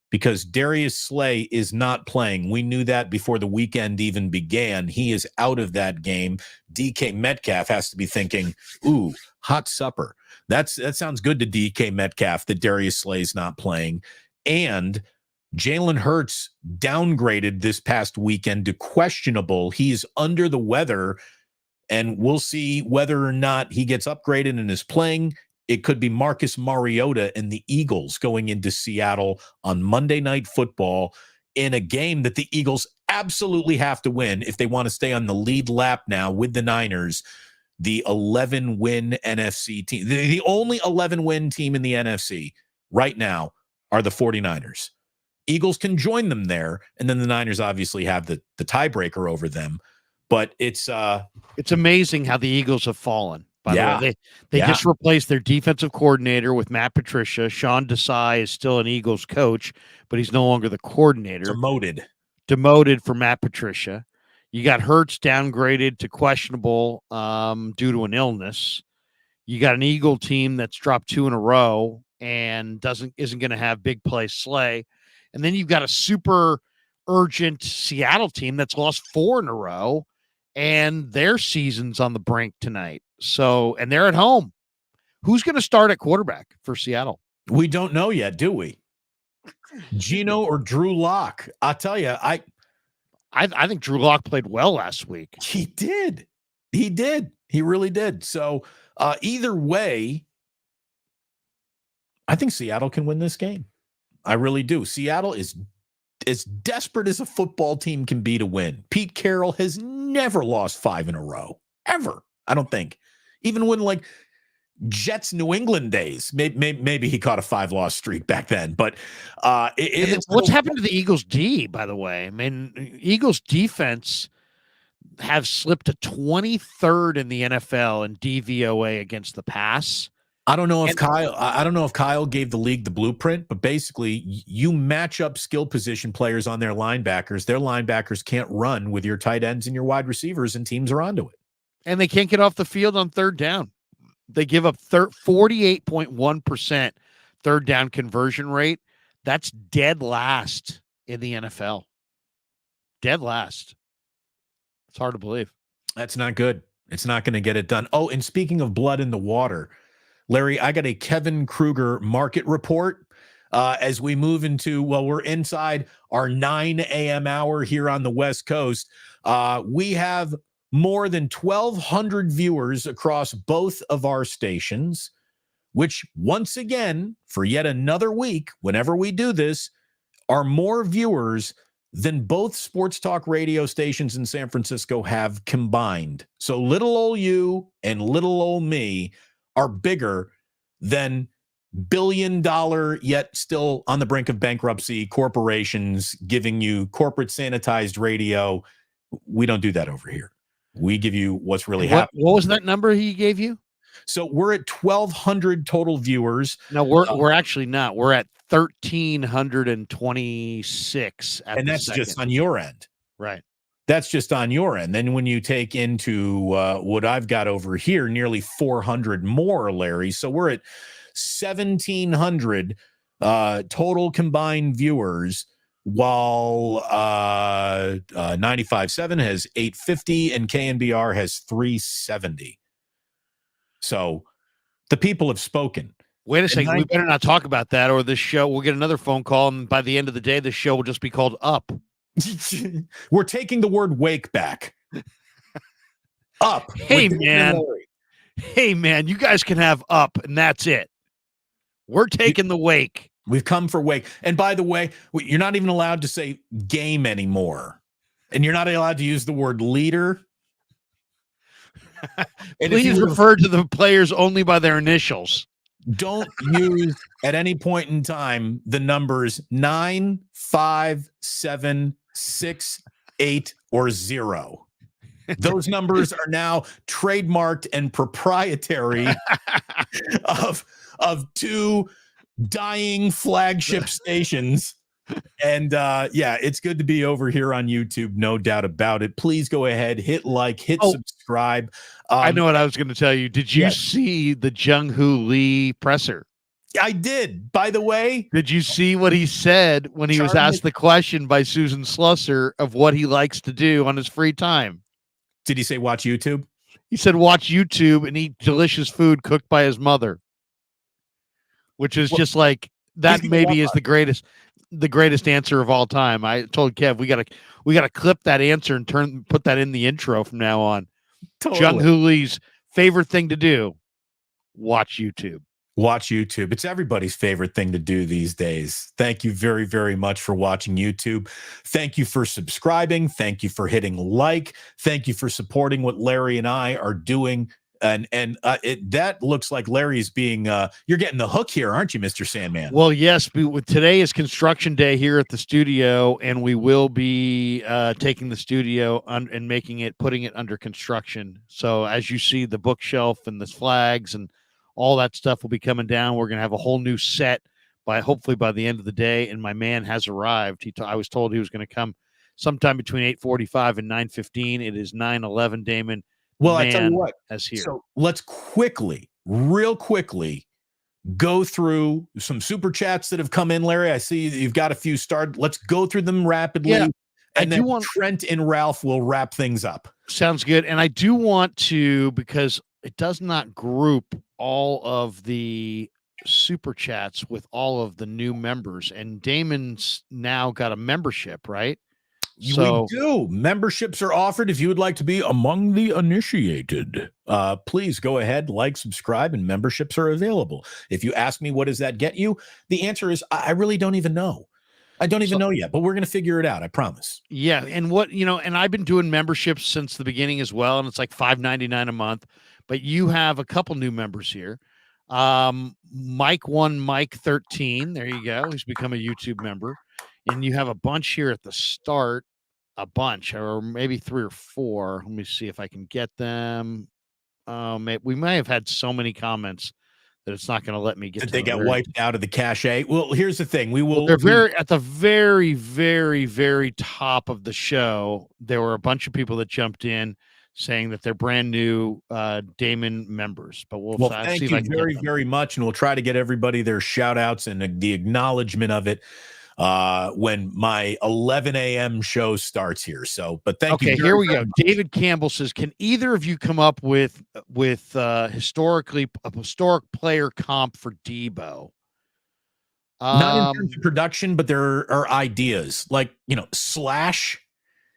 because Darius Slay is not playing. We knew that before the weekend even began. He is out of that game. DK Metcalf has to be thinking, ooh, hot supper. That sounds good to DK Metcalf that Darius Slay's not playing. And Jalen Hurts downgraded this past weekend to questionable. He's under the weather, and we'll see whether or not he gets upgraded and is playing. It could be Marcus Mariota and the Eagles going into Seattle on Monday Night Football in a game that the Eagles absolutely have to win if they want to stay on the lead lap now with the Niners. The 11-win NFC team. The only 11-win team in the NFC right now are the 49ers. Eagles can join them there, and then the Niners obviously have the tiebreaker over them. But it's amazing how the Eagles have fallen. By the way, they just replaced their defensive coordinator with Matt Patricia. Sean Desai is still an Eagles coach, but he's no longer the coordinator. Demoted for Matt Patricia. You got Hurts downgraded to questionable due to an illness. You got an Eagle team that's dropped 2 in a row and isn't going to have big play Slay. And then you've got a super urgent Seattle team that's lost 4 in a row, and their season's on the brink tonight. So, and they're at home. Who's going to start at quarterback for Seattle? We don't know yet, do we? Geno or Drew Lock? I'll tell you, I think Drew Lock played well last week. He did. He really did. So either way, I think Seattle can win this game. I really do. Seattle is as desperate as a football team can be to win. Pete Carroll has never lost 5 in a row, ever. I don't think. Even when like Jets New England days, maybe he caught a 5-loss streak back then. But what's happened to the Eagles D, by the way? I mean, Eagles defense have slipped to 23rd in the NFL in DVOA against the pass. I don't know if Kyle gave the league the blueprint, but basically you match up skill position players on their linebackers. Their linebackers can't run with your tight ends and your wide receivers, and teams are onto it. And they can't get off the field on third down. They give up 48.1% third down conversion rate. That's dead last in the NFL. Dead last. It's hard to believe. That's not good. It's not going to get it done. Oh, and speaking of blood in the water, Larry, I got a Kevin Kruger market report as we move into, we're inside our 9 a.m. hour here on the West Coast. We have more than 1,200 viewers across both of our stations, which once again, for yet another week, whenever we do this, are more viewers than both sports talk radio stations in San Francisco have combined. So little old you and little old me are bigger than billion-dollar, yet still on the brink of bankruptcy corporations giving you corporate sanitized radio. We don't do that over here. We give you what's really happening. What was that number he gave you? So we're at 1,200 total viewers. No, we're actually not. We're at 1,326. And that's just on your end. Right. That's just on your end. Then when you take into what I've got over here, nearly 400 more, Larry. So we're at 1,700 total combined viewers, while 95.7 has 850 and KNBR has 370. So the people have spoken. Wait a second. We better not talk about that, or this show, we'll get another phone call, and by the end of the day, the show will just be called Up. We're taking the word wake back. Up. Hey, man, you guys can have Up, and that's it. We're taking the wake. We've come for wake. And by the way, you're not even allowed to say game anymore. And you're not allowed to use the word leader. Please refer to the players only by their initials. Don't use at any point in time the numbers 9, 5, 7, 6, 8, or 0. Those numbers are now trademarked and proprietary of two dying flagship stations. And it's good to be over here on YouTube, no doubt about it. Please go ahead, hit like, hit subscribe. I know what I was going to tell you. Did you see the Jung-Hoo Lee presser? I did. By the way, did you see what he said when he was asked the question by Susan Slusser of what he likes to do on his free time? Did he say watch YouTube? He said watch YouTube and eat delicious food cooked by his mother, which is just like that. Maybe is the greatest answer of all time. I told Kev we gotta clip that answer and put that in the intro from now on. Totally. Jung-Hoo Lee's favorite thing to do: watch YouTube. Watch YouTube. It's everybody's favorite thing to do these days. Thank you very, very much for watching YouTube. Thank you for subscribing. Thank you for hitting like. Thank you for supporting what Larry and I are doing. And that looks like Larry's being you're getting the hook here, aren't you, Mr. Sandman? Well, yes. Today is construction day here at the studio, and we will be taking the studio and putting it under construction. So as you see, the bookshelf and the flags and all that stuff will be coming down. We're going to have a whole new set hopefully by the end of the day. And my man has arrived. I was told he was going to come sometime between 8:45 and 9:15. It is 9:11, Damon. Well, I tell you what, here. So let's real quickly go through some super chats that have come in, Larry. I see you've got a few started. Let's go through them rapidly. Yeah, and then Trent and Ralph will wrap things up. Sounds good. And I do want to, because it does not group all of the super chats with all of the new members. And Damon's now got a membership, right? We do. Memberships are offered. If you would like to be among the initiated, please go ahead, like, subscribe, and memberships are available. If you ask me, what does that get you? The answer is, I really don't even know. I don't even know yet, but we're going to figure it out. I promise. Yeah. And and I've been doing memberships since the beginning as well. And it's like $5.99 a month, but you have a couple new members here. Mike 13. There you go. He's become a YouTube member. And you have a bunch here at the start. a bunch, or maybe 3 or 4. Let me see if I can get them. We may have had so many comments that it's not going to let me get That to they got wiped out of the cache. Well, here's the thing. They're at the very, very, very top of the show. There were a bunch of people that jumped in saying that they're brand new Damon members. But we'll thank see if you I can very, get them. very much, and we'll try to get everybody their shout outs and the acknowledgement of it when my 11 a.m. show starts here. So, but thank you. Okay, here we go. David Campbell says, "Can either of you come up with historic player comp for Debo?" Not in terms of production, but there are ideas like, Slash.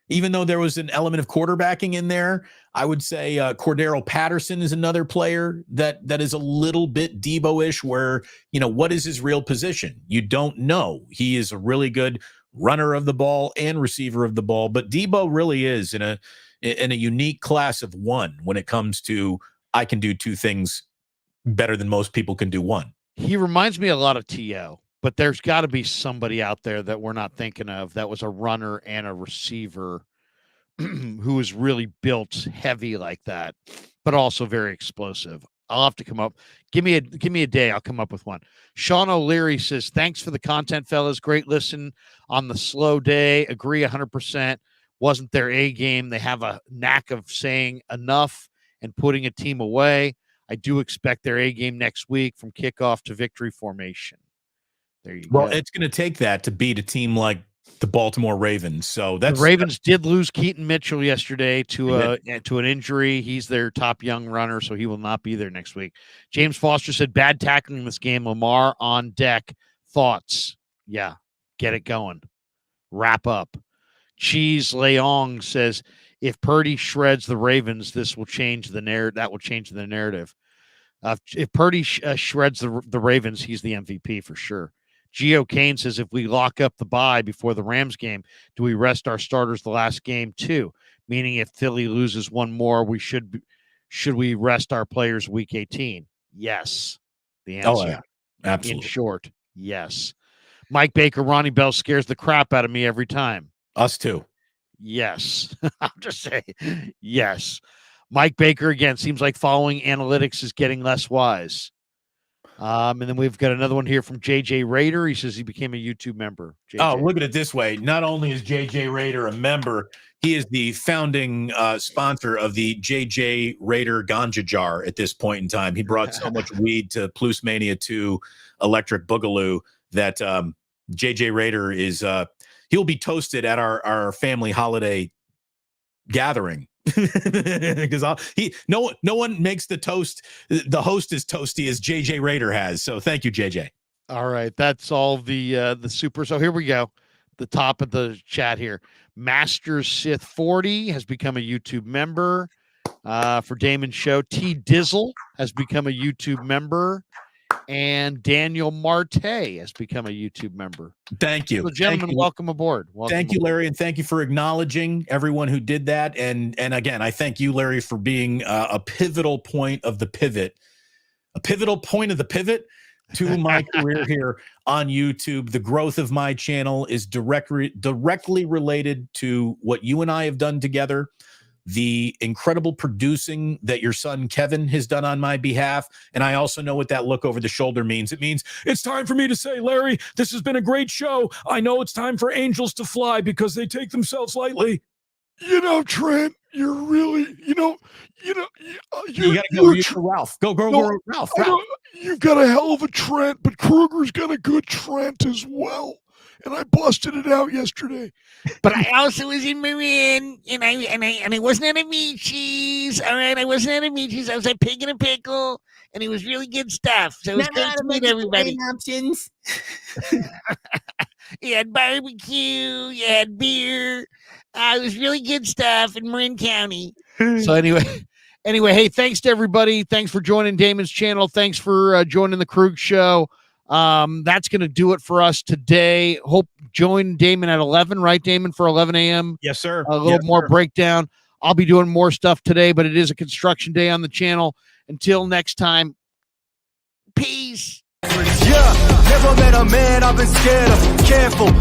Even though there was an element of quarterbacking in there, I would say Cordero Patterson is another player that is a little bit Debo-ish, where, what is his real position? You don't know. He is a really good runner of the ball and receiver of the ball, but Debo really is in a unique class of one when it comes to, I can do 2 things better than most people can do one. He reminds me a lot of T.O., but there's got to be somebody out there that we're not thinking of that was a runner and a receiver who was really built heavy like that, but also very explosive. I'll have to come up. Give me a day. I'll come up with one. Sean O'Leary says, "Thanks for the content, fellas. Great listen on the slow day. Agree 100%. Wasn't their A game. They have a knack of saying enough and putting a team away. I do expect their A game next week from kickoff to victory formation." There you go. Well, it's going to take that to beat a team like the Baltimore Ravens. So the Ravens did lose Keaton Mitchell yesterday to an injury. He's their top young runner, so he will not be there next week. James Foster said, "Bad tackling this game. Lamar on deck. Thoughts?" Yeah, get it going. Wrap up. Cheese Leong says, "If Purdy shreds the Ravens, this will change the narrative. That will change the narrative. If Purdy shreds the Ravens, he's the MVP for sure." Gio Kane says, "If we lock up the bye before the Rams game, do we rest our starters the last game too? Meaning if Philly loses one more, should we rest our players week 18? Yes. The answer, absolutely. In short, yes. Mike Baker, Ronnie Bell scares the crap out of me every time. Us too. Yes. I'll just say yes. Mike Baker, again, seems like following analytics is getting less wise. And then we've got another one here from JJ Raider. He says he became a YouTube member. JJ. Oh, look at it this way. Not only is JJ Raider a member, he is the founding sponsor of the JJ Raider Ganja Jar at this point in time. He brought so much weed to Plus Mania 2 Electric Boogaloo that JJ Raider is he'll be toasted at our family holiday gathering. Because no one makes the toast. The host is toasty as JJ Raider has. So thank you, JJ. All right, that's all the super. So here we go. The top of the chat here. Master Sith 40 has become a YouTube member for Damon's show. T Dizzle has become a YouTube member, and Daniel Marte has become a YouTube member. Thank you. So, gentlemen, welcome aboard. Thank you, Larry, and thank you for acknowledging everyone who did that. And again, I thank you, Larry, for being a pivotal point of the pivot, to my career here on YouTube. The growth of my channel is directly related to what you and I have done together. The incredible producing that your son Kevin has done on my behalf. And I also know what that look over the shoulder means. It means it's time for me to say, Larry, this has been a great show. I know it's time for angels to fly because they take themselves lightly. Trent, you're really, you gotta go Ralph. Go, Ralph. You've got a hell of a Trent, but Kruger's got a good Trent as well. And I busted it out yesterday. But I also was in Marin, and I wasn't out of meat cheese. All right, I wasn't out of meat cheese. I was a pig and a pickle, and it was really good stuff. So it was great to meet everybody. Options. You had barbecue, you had beer. It was really good stuff in Marin County. So anyway, hey, thanks to everybody. Thanks for joining Damon's channel. Thanks for joining the Krug Show. That's going to do it for us today. Hope join Damon at 11, right, Damon, for 11 a.m. Yes, sir. A little more breakdown. I'll be doing more stuff today, but it is a construction day on the channel. Until next time, peace. Yeah, never met a man I've been scared of. Careful.